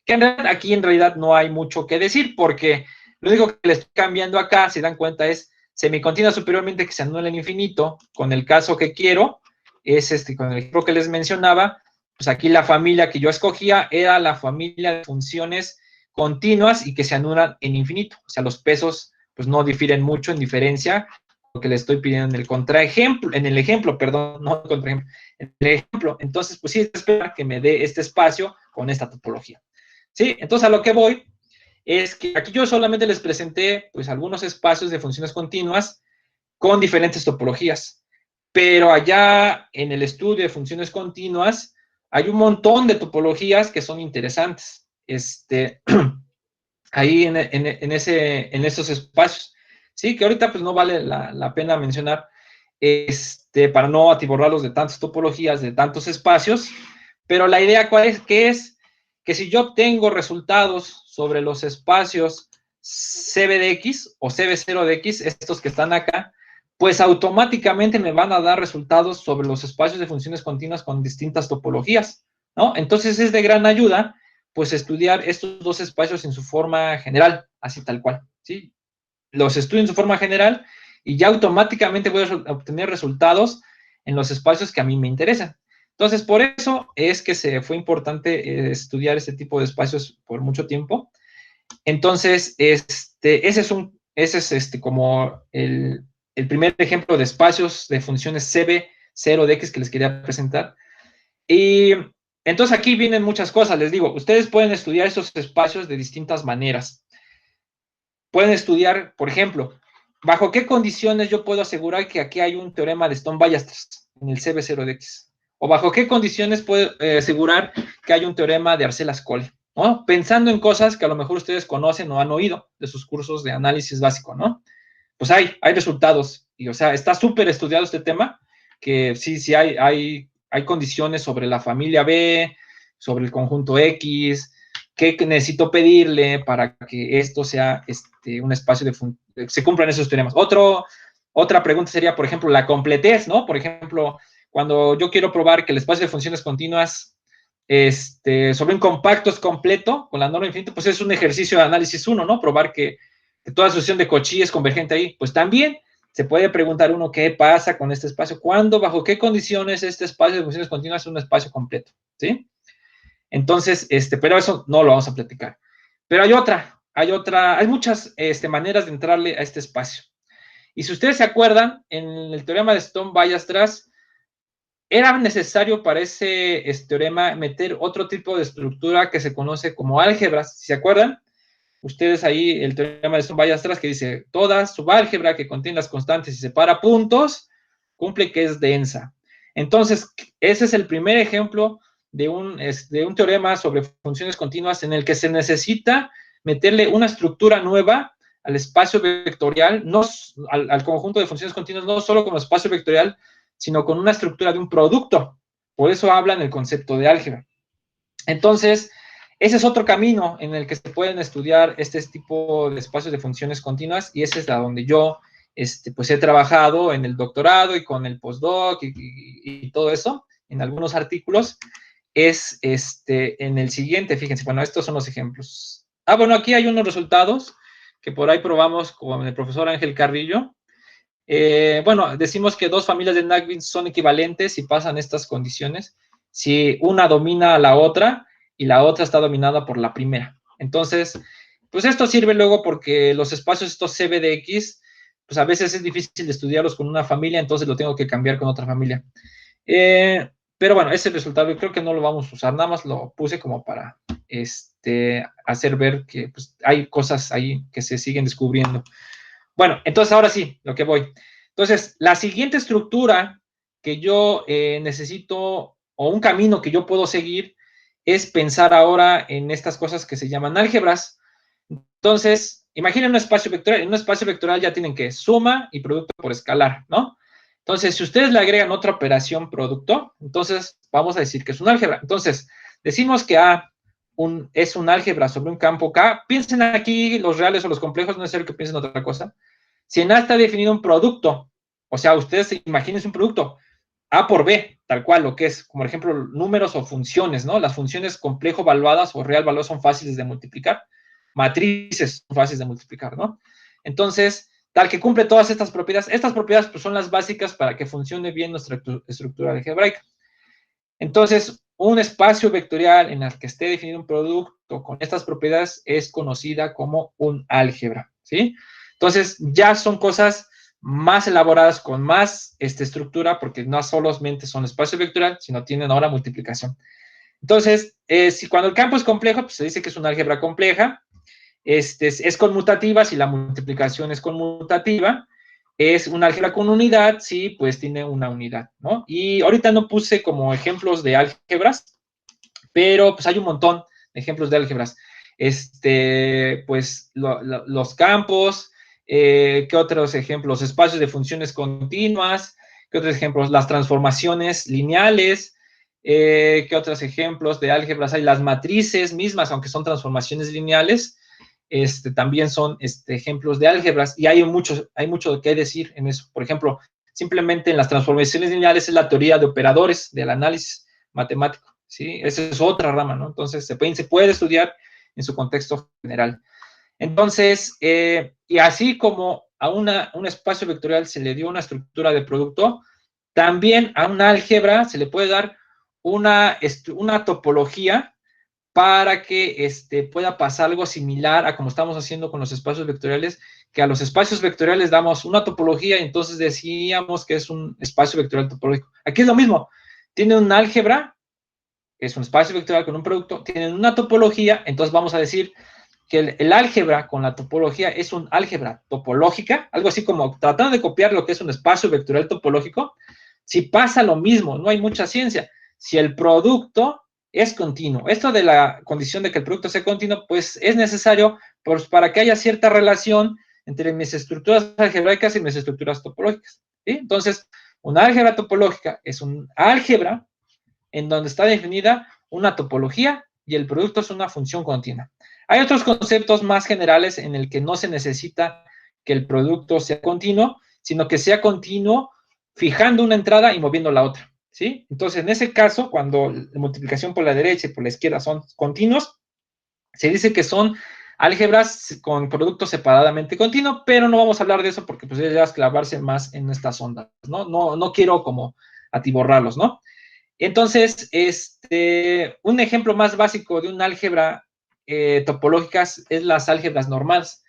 Que aquí en realidad no hay mucho que decir, porque lo único que le estoy cambiando acá, si dan cuenta, es semicontinua superiormente que se anula en infinito. Con el caso que quiero, es con el ejemplo que les mencionaba, pues aquí la familia que yo escogía era la familia de funciones continuas y que se anulan en infinito. O sea, los pesos pues no difieren mucho en diferencia lo que le estoy pidiendo en el contraejemplo, en el ejemplo, perdón, no el contraejemplo, en el ejemplo. Entonces, pues sí, espera que me dé este espacio con esta topología. ¿Sí? Entonces, a lo que voy es que aquí yo solamente les presenté pues algunos espacios de funciones continuas con diferentes topologías, pero allá en el estudio de funciones continuas hay un montón de topologías que son interesantes. Ahí en esos espacios, sí, que ahorita pues no vale la pena mencionar, para no atiborrarlos de tantas topologías, de tantos espacios, pero la idea cuál es, que si yo obtengo resultados sobre los espacios CB de X o CB0 de X, estos que están acá, pues automáticamente me van a dar resultados sobre los espacios de funciones continuas con distintas topologías, ¿no? Entonces es de gran ayuda, pues, estudiar estos dos espacios en su forma general, así tal cual, ¿sí? Los estudio en su forma general y ya automáticamente voy a obtener resultados en los espacios que a mí me interesan. Entonces, por eso es que fue importante estudiar este tipo de espacios por mucho tiempo. Entonces, ese es como el primer ejemplo de espacios de funciones CB0 de X que les quería presentar. Y entonces aquí vienen muchas cosas, les digo, ustedes pueden estudiar estos espacios de distintas maneras. Pueden estudiar, por ejemplo, ¿bajo qué condiciones yo puedo asegurar que aquí hay un teorema de Stone-Weierstrass en el CB0 de X? ¿O bajo qué condiciones puedo asegurar que hay un teorema de Arzelà-Scolle? ¿No? Pensando en cosas que a lo mejor ustedes conocen o han oído de sus cursos de análisis básico, ¿no? Pues hay resultados. Y, o sea, está súper estudiado este tema, que sí hay condiciones sobre la familia B, sobre el conjunto X, qué necesito pedirle para que esto sea un espacio de se cumplan esos teoremas. Otra pregunta sería, por ejemplo, la completez, ¿no? Por ejemplo, cuando yo quiero probar que el espacio de funciones continuas sobre un compacto es completo con la norma infinita, pues es un ejercicio de análisis 1, ¿no? Probar que toda sucesión de Cauchy es convergente ahí. Pues también se puede preguntar uno qué pasa con este espacio, cuándo, bajo qué condiciones este espacio de funciones continuas es un espacio completo, ¿sí? Entonces, pero eso no lo vamos a platicar. Pero hay muchas maneras de entrarle a este espacio. Y si ustedes se acuerdan, en el teorema de Stone-Weierstrass, era necesario para ese teorema meter otro tipo de estructura que se conoce como álgebras. Si se acuerdan, ustedes ahí, el teorema de Stone-Weierstrass que dice, toda subálgebra que contiene las constantes y separa puntos, cumple que es densa. Entonces, ese es el primer ejemplo de un teorema sobre funciones continuas en el que se necesita meterle una estructura nueva al espacio vectorial, no al conjunto de funciones continuas, no solo como espacio vectorial, sino con una estructura de un producto. Por eso hablan el concepto de álgebra. Entonces, ese es otro camino en el que se pueden estudiar este tipo de espacios de funciones continuas y ese es a donde yo pues he trabajado en el doctorado y con el postdoc y todo eso, en algunos artículos, es en el siguiente, fíjense, bueno, estos son los ejemplos. Bueno, aquí hay unos resultados que por ahí probamos con el profesor Ángel Carrillo. Bueno, decimos que dos familias de Nagbin son equivalentes si pasan estas condiciones, si una domina a la otra y la otra está dominada por la primera. Entonces, pues esto sirve luego porque los espacios estos CB de X, pues a veces es difícil estudiarlos con una familia, entonces lo tengo que cambiar con otra familia. Pero bueno, ese resultado yo creo que no lo vamos a usar, nada más lo puse como para hacer ver que pues, hay cosas ahí que se siguen descubriendo. Bueno, entonces ahora sí, lo que voy. Entonces, la siguiente estructura que yo necesito, o un camino que yo puedo seguir, es pensar ahora en estas cosas que se llaman álgebras. Entonces, imaginen un espacio vectorial. En un espacio vectorial ya tienen que suma y producto por escalar, ¿no? Entonces, si ustedes le agregan otra operación producto, entonces vamos a decir que es un álgebra. Entonces, decimos que A es un álgebra sobre un campo K. Piensen aquí los reales o los complejos, no es necesario que piensen otra cosa. Si en A está definido un producto, o sea, ustedes imagínense un producto, A por B, tal cual, lo que es, como por ejemplo, números o funciones, ¿no? Las funciones complejo valuadas o real valuadas son fáciles de multiplicar. Matrices son fáciles de multiplicar, ¿no? Entonces, tal que cumple todas estas propiedades pues, son las básicas para que funcione bien nuestra estructura algebraica. Entonces, un espacio vectorial en el que esté definido un producto con estas propiedades es conocida como un álgebra, ¿sí? Entonces, ya son cosas más elaboradas con más estructura, porque no solamente son espacio vectorial, sino tienen ahora multiplicación. Entonces, si cuando el campo es complejo, pues se dice que es una álgebra compleja, es conmutativa, si la multiplicación es conmutativa, es una álgebra con unidad, sí, pues tiene una unidad, ¿no? Y ahorita no puse como ejemplos de álgebras, pero pues hay un montón de ejemplos de álgebras. Pues los campos, ¿qué otros ejemplos? Espacios de funciones continuas, ¿qué otros ejemplos? Las transformaciones lineales, ¿qué otros ejemplos de álgebras hay? Las matrices mismas, aunque son transformaciones lineales, también son ejemplos de álgebras, y hay mucho que decir en eso. Por ejemplo, simplemente en las transformaciones lineales es la teoría de operadores del análisis matemático, ¿sí? Esa es otra rama, ¿no? Entonces, se puede estudiar en su contexto general. Entonces, y así como a un espacio vectorial se le dio una estructura de producto, también a una álgebra se le puede dar una topología para que pueda pasar algo similar a como estamos haciendo con los espacios vectoriales, que a los espacios vectoriales damos una topología y entonces decíamos que es un espacio vectorial topológico. Aquí es lo mismo, tiene un álgebra, que es un espacio vectorial con un producto, tienen una topología, entonces vamos a decir que el álgebra con la topología es un álgebra topológica, algo así como tratando de copiar lo que es un espacio vectorial topológico. Si pasa lo mismo, no hay mucha ciencia. Si el producto es continuo, esto de la condición de que el producto sea continuo, pues es necesario pues, para que haya cierta relación entre mis estructuras algebraicas y mis estructuras topológicas, ¿sí? Entonces, una álgebra topológica es un álgebra en donde está definida una topología y el producto es una función continua. Hay otros conceptos más generales en el que no se necesita que el producto sea continuo, sino que sea continuo fijando una entrada y moviendo la otra, ¿sí? Entonces, en ese caso, cuando la multiplicación por la derecha y por la izquierda son continuos, se dice que son álgebras con productos separadamente continuos, pero no vamos a hablar de eso porque pues ya es clavarse más en estas ondas, ¿no? No quiero como atiborrarlos, ¿no? Entonces, un ejemplo más básico de un álgebra topológicas es las álgebras normales.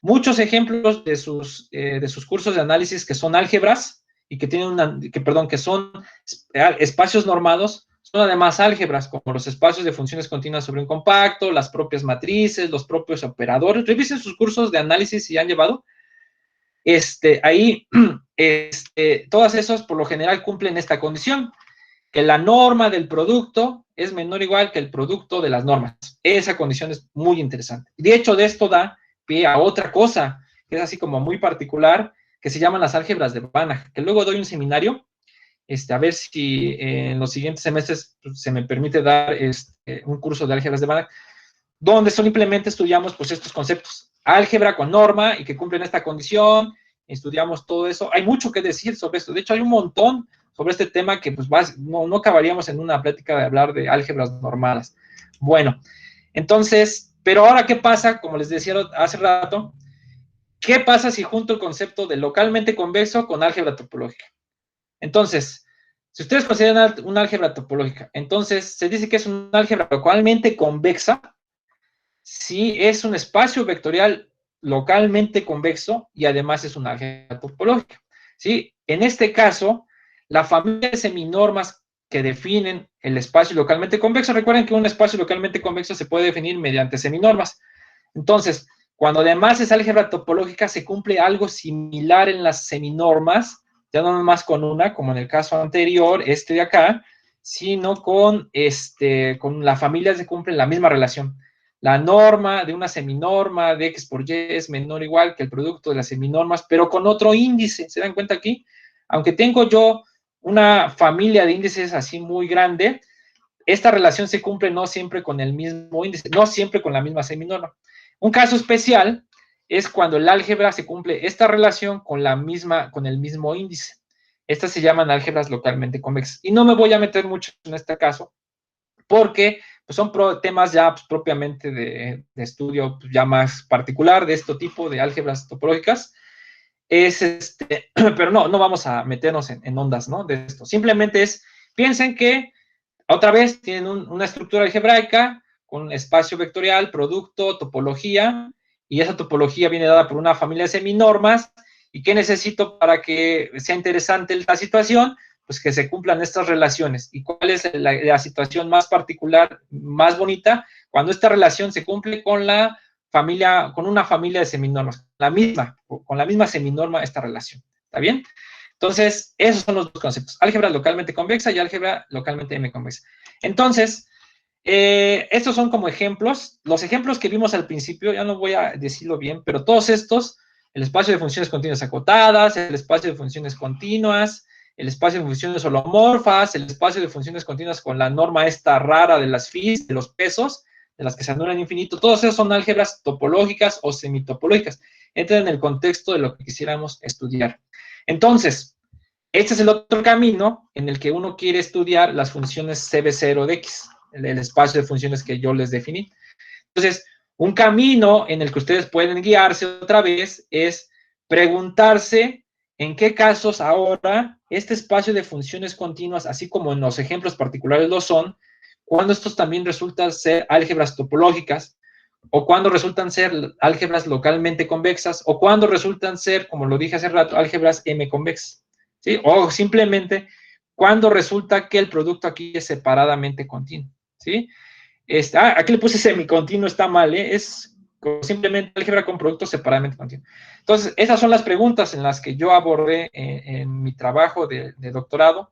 Muchos ejemplos de sus cursos de análisis que son álgebras y que tienen que son espacios normados, son además álgebras, como los espacios de funciones continuas sobre un compacto, las propias matrices, los propios operadores. Revisen sus cursos de análisis si han llevado. Ahí, todas esos por lo general cumplen esta condición, que la norma del producto es menor o igual que el producto de las normas. Esa condición es muy interesante. De hecho, de esto da pie a otra cosa, que es así como muy particular, que se llaman las álgebras de Banach, que luego doy un seminario, a ver si en los siguientes semestres se me permite dar un curso de álgebras de Banach, donde simplemente estudiamos pues estos conceptos, álgebra con norma y que cumplen esta condición, estudiamos todo eso. Hay mucho que decir sobre esto, de hecho hay un montón sobre este tema que pues no acabaríamos en una plática de hablar de álgebras normales. Bueno, entonces, pero ahora, ¿qué pasa? Como les decía hace rato, ¿qué pasa si junto el concepto de localmente convexo con álgebra topológica? Entonces, si ustedes consideran una álgebra topológica, entonces se dice que es una álgebra localmente convexa si es un espacio vectorial localmente convexo y además es una álgebra topológica, ¿sí? En este caso, la familia de seminormas que definen el espacio localmente convexo, recuerden que un espacio localmente convexo se puede definir mediante seminormas. Entonces, cuando además es álgebra topológica, se cumple algo similar en las seminormas, ya no más con una, como en el caso anterior, de acá, sino con la familia se cumple la misma relación. La norma de una seminorma de X por Y es menor o igual que el producto de las seminormas, pero con otro índice. ¿Se dan cuenta aquí? Aunque tengo yo una familia de índices así muy grande, esta relación se cumple no siempre con el mismo índice, no siempre con la misma seminorma. Un caso especial es cuando el álgebra se cumple esta relación con el mismo índice. Estas se llaman álgebras localmente convexas. Y no me voy a meter mucho en este caso, porque pues, son temas ya pues, propiamente de estudio pues, ya más particular de este tipo de álgebras topológicas. Pero no vamos a meternos en ondas, ¿no? De esto. Simplemente piensen que otra vez tienen una estructura algebraica con un espacio vectorial, producto, topología, y esa topología viene dada por una familia de seminormas. ¿Y qué necesito para que sea interesante la situación? Pues que se cumplan estas relaciones. ¿Y cuál es la situación más particular, más bonita? Cuando esta relación se cumple con una familia de seminormas, con la misma seminorma esta relación. ¿Está bien? Entonces, esos son los dos conceptos, álgebra localmente convexa y álgebra localmente M-convexa. Entonces, estos son como ejemplos. Los ejemplos que vimos al principio, ya no voy a decirlo bien, pero todos estos, el espacio de funciones continuas acotadas, el espacio de funciones continuas, el espacio de funciones holomorfas, el espacio de funciones continuas con la norma esta rara de las phi, de los pesos de las que se anulan infinito, todos esos son álgebras topológicas o semitopológicas. Entran en el contexto de lo que quisiéramos estudiar. Entonces, este es el otro camino en el que uno quiere estudiar las funciones CB0 de X, el espacio de funciones que yo les definí. Entonces, un camino en el que ustedes pueden guiarse otra vez es preguntarse en qué casos ahora este espacio de funciones continuas, así como en los ejemplos particulares lo son, cuando estos también resultan ser álgebras topológicas, o cuando resultan ser álgebras localmente convexas, o cuando resultan ser, como lo dije hace rato, álgebras M-convexas, ¿sí? O simplemente cuando resulta que el producto aquí es separadamente continuo, ¿sí? Aquí le puse semicontinuo, está mal, ¿eh? Es simplemente álgebra con productos separadamente continuos. Entonces, esas son las preguntas en las que yo abordé en mi trabajo de doctorado.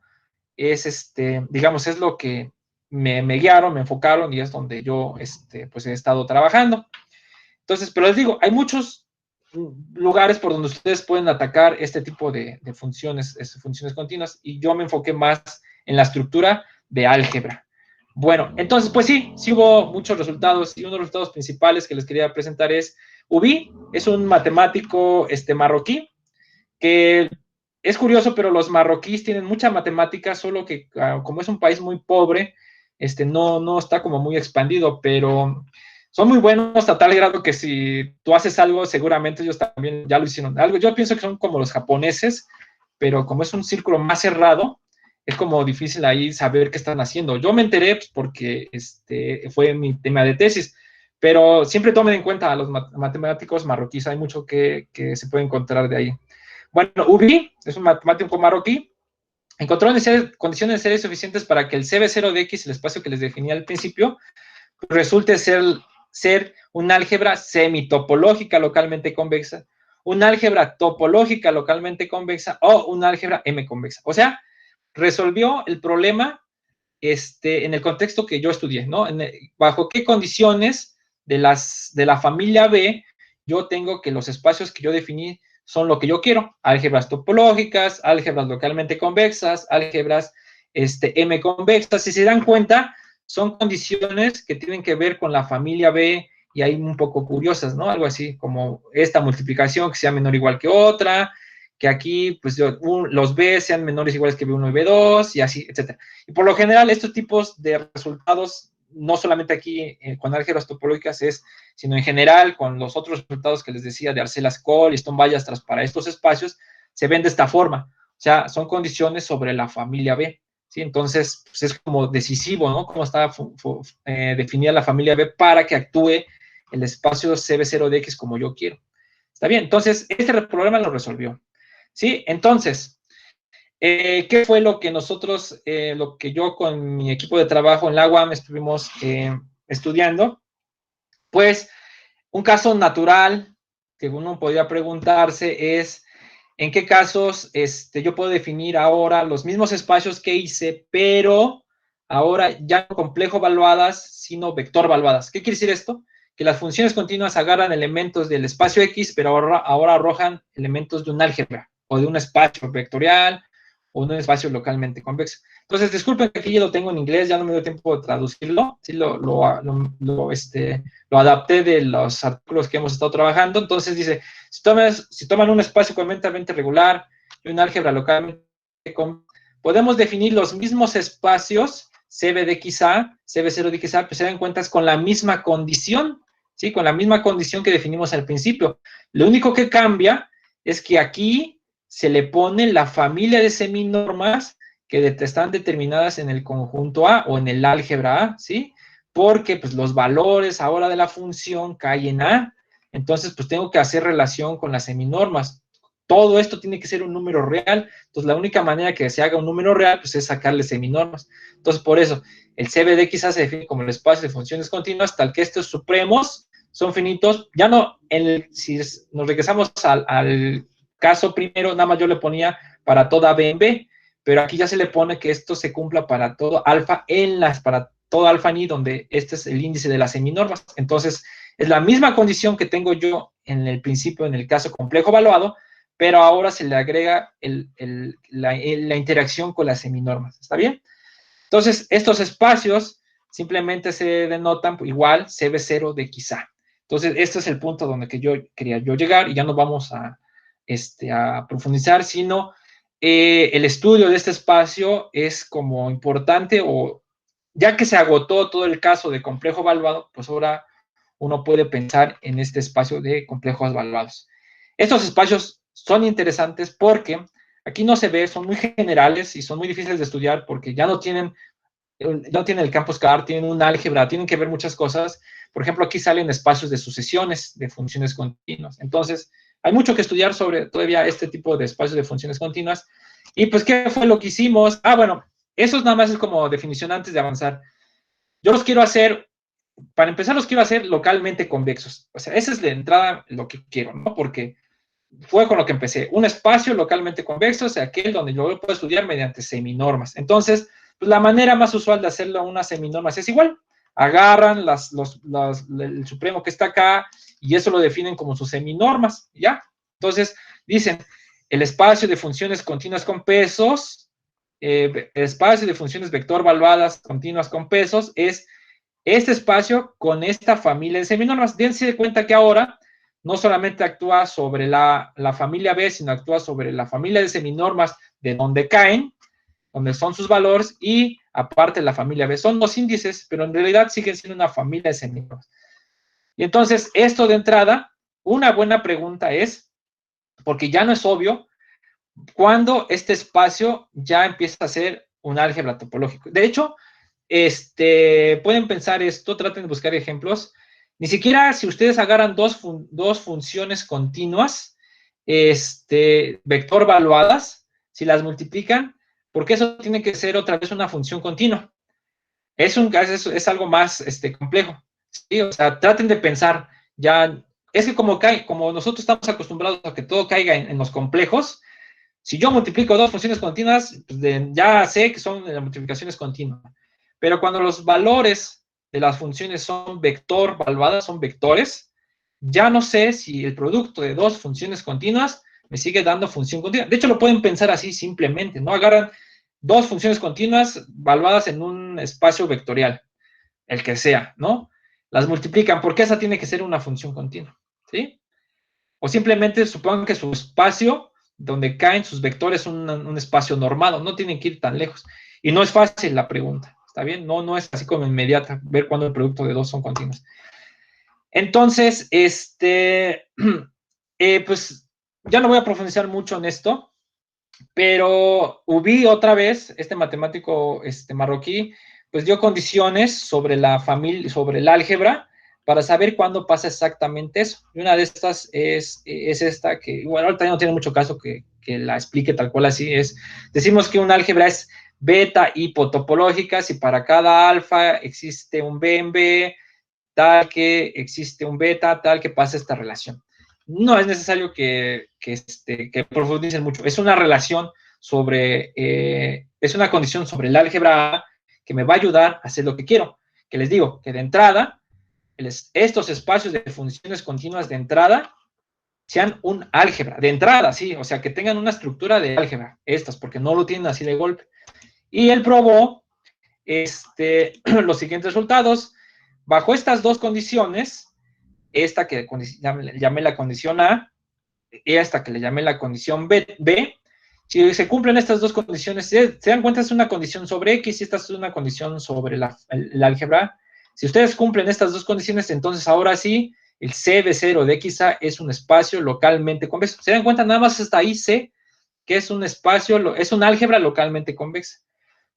Digamos, es lo que me guiaron, me enfocaron y es donde yo, pues he estado trabajando. Entonces, pero les digo, hay muchos lugares por donde ustedes pueden atacar este tipo de funciones continuas y yo me enfoqué más en la estructura de álgebra. Bueno, entonces, pues sí hubo muchos resultados y uno de los resultados principales que les quería presentar es Ubi, es un matemático marroquí que es curioso, pero los marroquíes tienen mucha matemática, solo que como es un país muy pobre, no está como muy expandido, pero son muy buenos a tal grado que si tú haces algo, seguramente ellos también ya lo hicieron. Algo, yo pienso que son como los japoneses, pero como es un círculo más cerrado, es como difícil ahí saber qué están haciendo. Yo me enteré pues, porque fue mi tema de tesis, pero siempre tomen en cuenta a los matemáticos marroquíes, hay mucho que se puede encontrar de ahí. Bueno, Ubi es un matemático marroquí, encontró condiciones de serie suficientes para que el CB0 de X, el espacio que les definía al principio, resulte ser una álgebra semitopológica localmente convexa, una álgebra topológica localmente convexa o una álgebra M-convexa. O sea, resolvió el problema en el contexto que yo estudié, ¿no? Bajo qué condiciones de la familia B yo tengo que los espacios que yo definí son lo que yo quiero, álgebras topológicas, álgebras localmente convexas, álgebras M-convexas. Si se dan cuenta, son condiciones que tienen que ver con la familia B y hay un poco curiosas, ¿no? Algo así como esta multiplicación que sea menor o igual que otra, que aquí pues los B sean menores o iguales que B1 y B2 y así, etcétera. Y por lo general estos tipos de resultados, no solamente aquí con álgebras topológicas sino en general con los otros resultados que les decía de Arcelas-Cole y Stone-Ballastras para estos espacios, se ven de esta forma. O sea, son condiciones sobre la familia B, ¿sí? Entonces, pues es como decisivo, ¿no? Cómo está definida la familia B para que actúe el espacio CB0 de X como yo quiero. ¿Está bien? Entonces, este problema lo resolvió. ¿Sí? Entonces, ¿qué fue lo que nosotros, lo que yo con mi equipo de trabajo en la UAM estuvimos estudiando? Pues, un caso natural que uno podría preguntarse es, ¿en qué casos yo puedo definir ahora los mismos espacios que hice, pero ahora ya no complejo evaluadas, sino vector evaluadas? ¿Qué quiere decir esto? Que las funciones continuas agarran elementos del espacio X, pero ahora arrojan elementos de un álgebra o de un espacio vectorial o de un espacio localmente convexo. Entonces, disculpen que aquí yo lo tengo en inglés, ya no me dio tiempo de traducirlo, sí lo adapté de los artículos que hemos estado trabajando. Entonces dice, si toman un espacio completamente regular y un álgebra localmente podemos definir los mismos espacios CB de XA, CB0 de XA, pues se dan cuenta es con la misma condición, ¿sí? Con la misma condición que definimos al principio. Lo único que cambia es que aquí se le pone la familia de seminormas que están determinadas en el conjunto A o en el álgebra A, ¿sí? Porque pues los valores ahora de la función caen en A, entonces pues tengo que hacer relación con las seminormas. Todo esto tiene que ser un número real, entonces la única manera que se haga un número real pues es sacarle seminormas. Entonces por eso el CB de X se define como el espacio de funciones continuas tal que estos supremos son finitos. Ya no, si nos regresamos al caso primero, nada más yo le ponía para toda B en B, pero aquí ya se le pone que esto se cumpla para todo alfa para todo alfa en I, donde este es el índice de las seminormas. Entonces, es la misma condición que tengo yo en el principio, en el caso complejo evaluado, pero ahora se le agrega la interacción con las seminormas. ¿Está bien? Entonces, estos espacios simplemente se denotan igual CB0 de XA. Entonces, este es el punto donde quería llegar, y ya no vamos a profundizar, sino el estudio de este espacio es como importante, o ya que se agotó todo el caso de complejo valuado, pues ahora uno puede pensar en este espacio de complejos valuados. Estos espacios son interesantes porque aquí no se ve, son muy generales y son muy difíciles de estudiar porque ya no tienen el campo escalar, tienen un álgebra, tienen que ver muchas cosas. Por ejemplo, aquí salen espacios de sucesiones de funciones continuas. Entonces, hay mucho que estudiar sobre todavía este tipo de espacios de funciones continuas. Y pues, ¿qué fue lo que hicimos? Bueno, eso nada más es como definición antes de avanzar. Yo los quiero hacer, para empezar, los quiero hacer localmente convexos. O sea, esa es de entrada lo que quiero, ¿no? Porque fue con lo que empecé. Un espacio localmente convexo, o sea, aquel donde yo lo puedo estudiar mediante seminormas. Entonces, pues la manera más usual de hacerlo a unas seminormas es igual. Agarran el supremo que está acá y eso lo definen como sus seminormas, ¿ya? Entonces, dicen, el espacio de funciones continuas con pesos, el espacio de funciones vector valuadas continuas con pesos es este espacio con esta familia de seminormas. Dense cuenta que ahora no solamente actúa sobre la familia B, sino actúa sobre la familia de seminormas de donde caen, donde son sus valores, y aparte la familia B. Son dos índices, pero en realidad siguen siendo una familia de seminormas. Y entonces, esto de entrada, una buena pregunta es, porque ya no es obvio, cuándo este espacio ya empieza a ser un álgebra topológico. De hecho, pueden pensar esto, traten de buscar ejemplos. Ni siquiera si ustedes agarran dos funciones continuas, vector valuadas, si las multiplican, porque eso tiene que ser otra vez una función continua. Es algo más complejo. ¿Sí? O sea, traten de pensar, ya, es que como nosotros estamos acostumbrados a que todo caiga en los complejos, si yo multiplico dos funciones continuas, pues ya sé que son multiplicaciones continuas. Pero cuando los valores de las funciones son vector valuadas, son vectores, ya no sé si el producto de dos funciones continuas me sigue dando función continua. De hecho, lo pueden pensar así simplemente, ¿no? Agarran dos funciones continuas valuadas en un espacio vectorial, el que sea, ¿no? Las multiplican, porque esa tiene que ser una función continua, ¿sí? O simplemente supongan que su espacio donde caen sus vectores es un espacio normado, no tienen que ir tan lejos. Y no es fácil la pregunta, ¿está bien? No es así como inmediata ver cuándo el producto de dos son continuos. Entonces, pues ya no voy a profundizar mucho en esto, pero Ubi otra vez, este matemático marroquí, pues dio condiciones sobre la familia, sobre el álgebra, para saber cuándo pasa exactamente eso. Y una de estas es esta, que igual ahorita no tiene mucho caso que la explique tal cual así es. Decimos que un álgebra es beta hipotopológica si para cada alfa existe un B en B, tal que existe un beta, tal que pasa esta relación. No es necesario que profundicen mucho. Es una relación sobre, es una condición sobre el álgebra A que me va a ayudar a hacer lo que quiero. Que les digo, que de entrada, estos espacios de funciones continuas de entrada sean un álgebra, de entrada, sí, o sea, que tengan una estructura de álgebra, estas, porque no lo tienen así de golpe. Y él probó los siguientes resultados. Bajo estas dos condiciones, esta que llamé la condición A, y esta que le llamé la condición B, si se cumplen estas dos condiciones, se dan cuenta, es una condición sobre X y esta es una condición sobre el álgebra. Si ustedes cumplen estas dos condiciones, entonces ahora sí, el CB0 de XA es un espacio localmente convexo. Se dan cuenta, nada más hasta ahí sé que es un espacio, es un álgebra localmente convexa.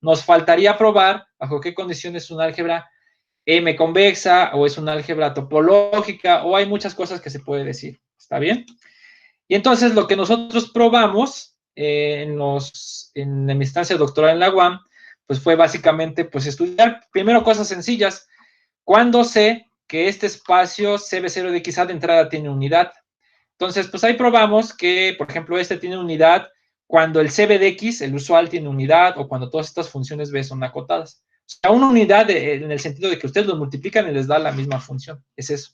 Nos faltaría probar bajo qué condiciones es un álgebra M convexa o es una álgebra topológica, o hay muchas cosas que se puede decir. ¿Está bien? Y entonces lo que nosotros probamos en mi instancia doctoral en la UAM, pues fue básicamente pues estudiar primero cosas sencillas. ¿Cuándo sé que este espacio CB0 de XA de entrada tiene unidad? Entonces, pues ahí probamos que, por ejemplo, este tiene unidad cuando el CB de X, el usual, tiene unidad, o cuando todas estas funciones B son acotadas. O sea, una unidad en el sentido de que ustedes los multiplican y les da la misma función. Es eso.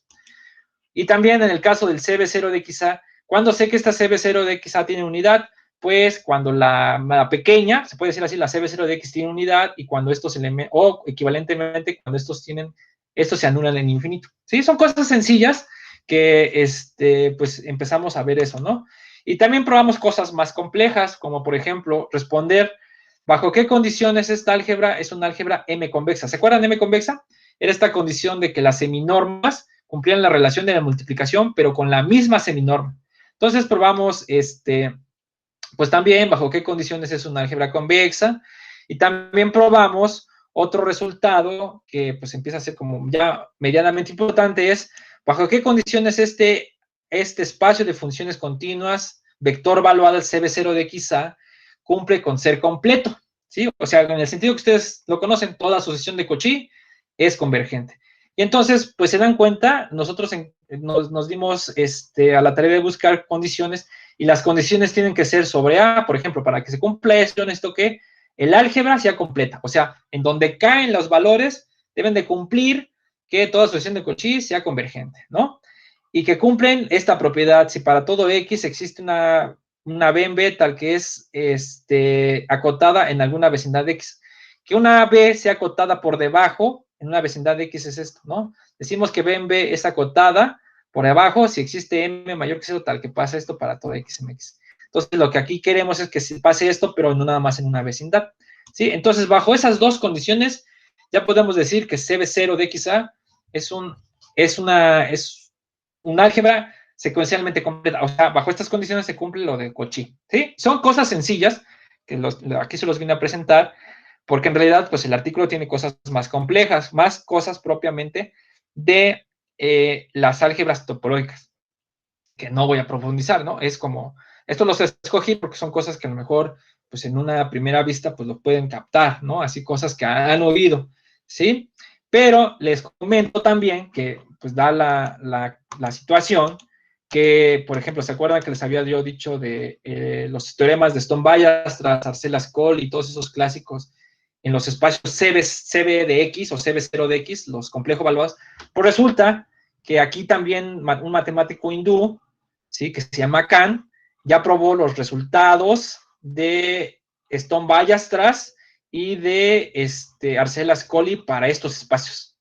Y también en el caso del CB0 de XA, ¿cuándo sé que esta CB0 de XA tiene unidad? pues cuando la pequeña, se puede decir así, la CB0 de X tiene unidad, y cuando estos elementos, o equivalentemente, cuando estos se anulan en infinito. ¿Sí? Son cosas sencillas que, pues empezamos a ver eso, ¿no? Y también probamos cosas más complejas, como por ejemplo, responder bajo qué condiciones esta álgebra es una álgebra M-convexa. ¿Se acuerdan de M-convexa? Era esta condición de que las seminormas cumplían la relación de la multiplicación, pero con la misma seminorma. Entonces probamos, pues también bajo qué condiciones es una álgebra convexa, y también probamos otro resultado que pues empieza a ser como ya medianamente importante, es bajo qué condiciones este espacio de funciones continuas, vector valuado al CB0 de XA, cumple con ser completo, ¿sí? O sea, en el sentido que ustedes lo conocen, toda sucesión de Cauchy es convergente. Y entonces, pues se dan cuenta, nosotros nos dimos a la tarea de buscar condiciones, y las condiciones tienen que ser sobre A, por ejemplo, para que se cumpla esto, que el álgebra sea completa, o sea, en donde caen los valores, deben de cumplir que toda sucesión de Cauchy sea convergente, ¿no? Y que cumplen esta propiedad, si para todo X existe una B en B tal que es acotada en alguna vecindad de X, que una B sea acotada por debajo en una vecindad de X es esto, ¿no? Decimos que B en B es acotada por debajo si existe M mayor que 0 tal que pasa esto para todo X en X. Entonces, lo que aquí queremos es que pase esto, pero no nada más en una vecindad, ¿sí? Entonces, bajo esas dos condiciones, ya podemos decir que CB0 de XA es un álgebra secuencialmente completa. O sea, bajo estas condiciones se cumple lo de Cauchy, ¿sí? Son cosas sencillas, que aquí se los vine a presentar, porque en realidad, pues el artículo tiene cosas más complejas, más cosas propiamente de las álgebras topológicas, que no voy a profundizar, ¿no? Es como, esto los escogí porque son cosas que a lo mejor, pues en una primera vista, pues lo pueden captar, ¿no? Así cosas que han oído, ¿sí? Pero les comento también que, pues da la situación que, por ejemplo, ¿se acuerdan que les había yo dicho de los teoremas de Stone-Weierstrass, Arcelas-Cole y todos esos clásicos en los espacios CB de X o CB0 de X, los complejos evaluados? Pues resulta que aquí también un matemático hindú, ¿sí? Que se llama Khan, ya probó los resultados de Stone-Weierstrass y de Arcelas-Cole para estos espacios,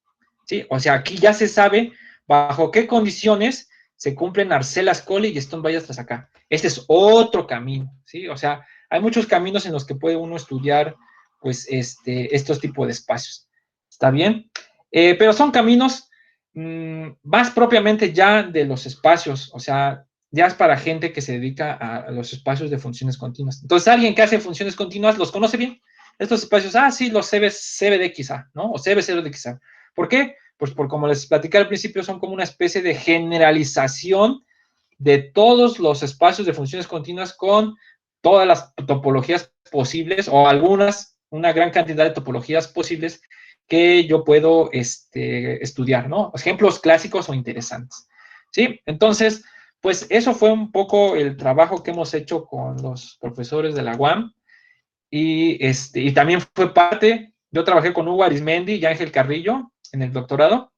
¿sí? O sea, aquí ya se sabe bajo qué condiciones se cumplen Arcelas-Cole y Stone-Weierstrass acá. Este es otro camino, ¿sí? O sea, hay muchos caminos en los que puede uno estudiar, pues, estos tipos de espacios. ¿Está bien? Pero son caminos más propiamente ya de los espacios, o sea, ya es para gente que se dedica a los espacios de funciones continuas. Entonces, alguien que hace funciones continuas los conoce bien. Estos espacios, sí, los CB de XA, ¿no? O CB0 de XA. ¿Por qué? Pues por como les platicé al principio, son como una especie de generalización de todos los espacios de funciones continuas con todas las topologías posibles, o algunas, una gran cantidad de topologías posibles que yo puedo estudiar, ¿no? Ejemplos clásicos o interesantes, ¿sí? Entonces, pues eso fue un poco el trabajo que hemos hecho con los profesores de la UAM, y también fue parte, yo trabajé con Hugo Arismendi y Ángel Carrillo en el doctorado,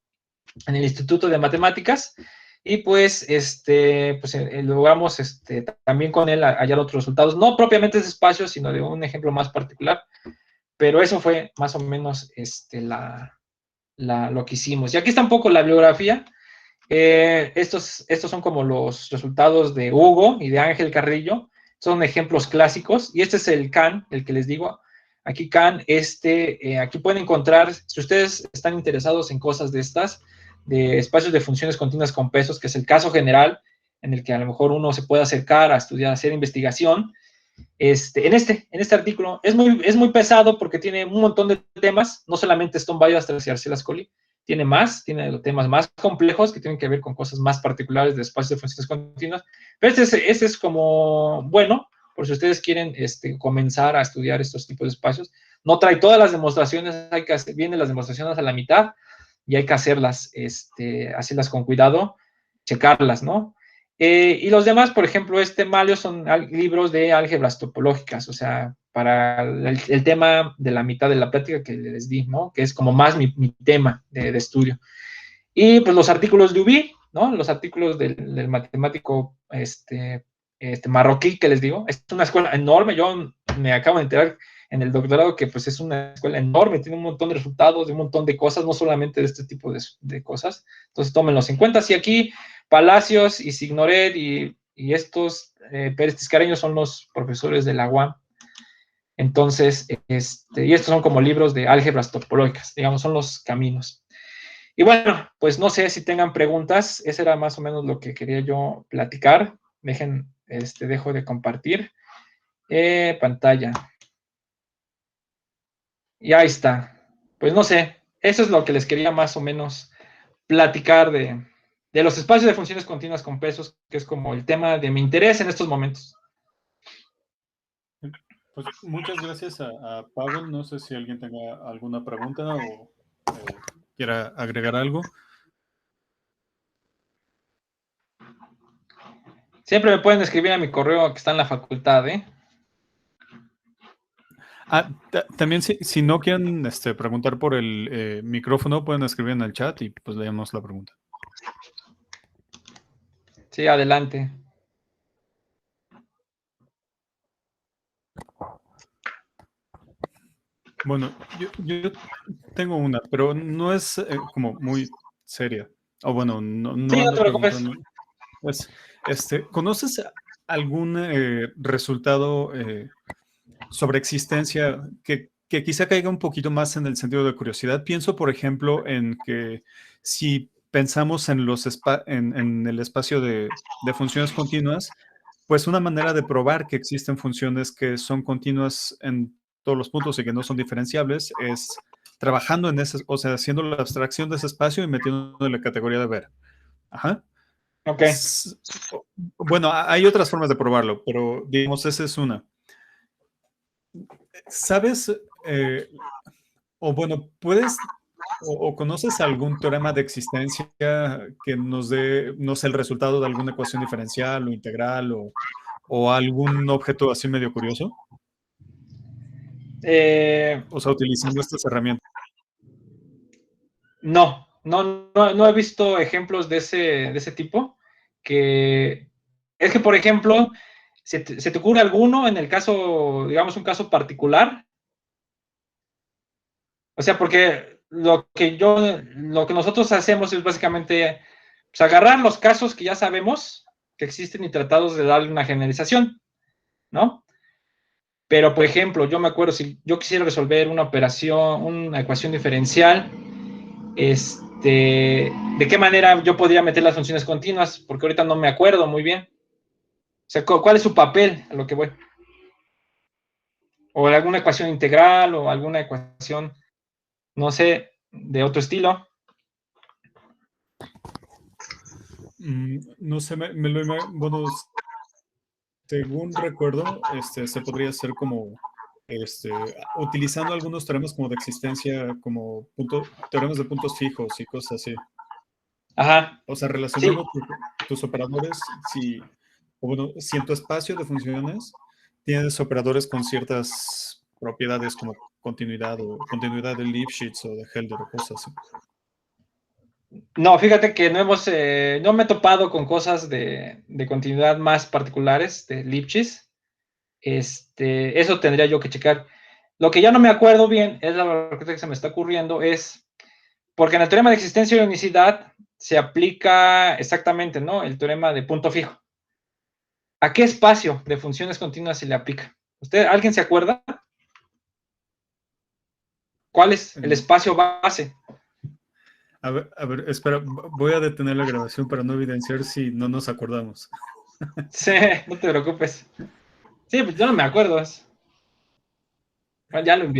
en el Instituto de Matemáticas, y pues, logramos también con él hallar otros resultados, no propiamente de ese espacio, sino de un ejemplo más particular, pero eso fue más o menos lo que hicimos. Y aquí está un poco la bibliografía. Estos son como los resultados de Hugo y de Ángel Carrillo, son ejemplos clásicos, y este es el Khan, el que les digo. Aquí Khan, aquí pueden encontrar, si ustedes están interesados en cosas de estas, de espacios de funciones continuas con pesos, que es el caso general, en el que a lo mejor uno se puede acercar a estudiar, a hacer investigación. En este artículo es muy pesado porque tiene un montón de temas, no solamente Stone-Weierstrass y Arcelas-Cole, tiene temas más complejos que tienen que ver con cosas más particulares de espacios de funciones continuas, pero este es como, bueno, por si ustedes quieren comenzar a estudiar estos tipos de espacios. No trae todas las demostraciones, vienen las demostraciones a la mitad y hay que hacerlas con cuidado, checarlas, ¿no? Y los demás, por ejemplo, Malio son libros de álgebras topológicas, o sea, para el tema de la mitad de la plática que les di, ¿no? Que es como más mi tema de estudio. Y pues los artículos de Ubi, ¿no? Los artículos del matemático marroquí, que les digo. Es una escuela enorme. Yo me acabo de enterar en el doctorado que pues es una escuela enorme, tiene un montón de resultados, de un montón de cosas, no solamente de este tipo de cosas. Entonces, tómenlos en cuenta. Si aquí Palacios y Signoret y estos Pérez Tiscareño son los profesores de la UAM. Entonces, y estos son como libros de álgebras topológicas, digamos, son los caminos. Y bueno, pues no sé si tengan preguntas, ese era más o menos lo que quería yo platicar. Dejo de compartir pantalla. Y ahí está. Pues no sé, eso es lo que les quería más o menos platicar de los espacios de funciones continuas con pesos, que es como el tema de mi interés en estos momentos. Pues muchas gracias a Pavel. No sé si alguien tenga alguna pregunta o quiera agregar algo. Siempre me pueden escribir a mi correo que está en la facultad, ¿eh? También si no quieren preguntar por el micrófono, pueden escribir en el chat y pues leemos la pregunta. Sí, adelante. Bueno, yo tengo una, pero no es como muy seria. O bueno, no Sí, no ando te preocupes. preguntando. ¿Conoces algún resultado sobre existencia que quizá caiga un poquito más en el sentido de curiosidad? Pienso, por ejemplo, en que si pensamos en el espacio de funciones continuas, pues una manera de probar que existen funciones que son continuas en todos los puntos y que no son diferenciables es trabajando en ese, o sea, haciendo la abstracción de ese espacio y metiéndolo en la categoría de ver. Ajá. Ok. Bueno, hay otras formas de probarlo, pero digamos, esa es una. ¿Sabes? O bueno, ¿puedes o conoces algún teorema de existencia que nos dé, no sé, el resultado de alguna ecuación diferencial o integral o algún objeto así medio curioso? O sea, utilizando estas herramientas. No he visto ejemplos de ese tipo. Es que, por ejemplo, ¿se te ocurre alguno en el caso, digamos, un caso particular? O sea, porque lo que nosotros hacemos es básicamente pues, agarrar los casos que ya sabemos que existen y tratarlos de darle una generalización, ¿no? Pero, por ejemplo, yo me acuerdo, si yo quisiera resolver una operación, una ecuación diferencial, ¿de qué manera yo podría meter las funciones continuas? Porque ahorita no me acuerdo muy bien. O sea, ¿cuál es su papel a lo que voy? O alguna ecuación integral o alguna ecuación, no sé, de otro estilo. No sé, bueno, según recuerdo, se podría hacer como, utilizando algunos teoremas como de existencia, como teoremas de puntos fijos y cosas así. Ajá. O sea, Sí. relacionando tus operadores, o bueno, si en tu espacio de funciones tienes operadores con ciertas propiedades como continuidad o continuidad de Lipschitz o de Helder o cosas así. No, fíjate que no me he topado con cosas de continuidad más particulares de Lipschitz. Eso tendría yo que checar. Lo que ya no me acuerdo bien, es la que se me está ocurriendo, es porque en el teorema de existencia y unicidad se aplica exactamente, ¿no? El teorema de punto fijo. ¿A qué espacio de funciones continuas se le aplica? ¿Alguien se acuerda? ¿Cuál es el espacio base? A ver, espera, voy a detener la grabación para no evidenciar si no nos acordamos. Sí, no te preocupes. Sí, pues yo no me acuerdo. Bueno, ya lo envié.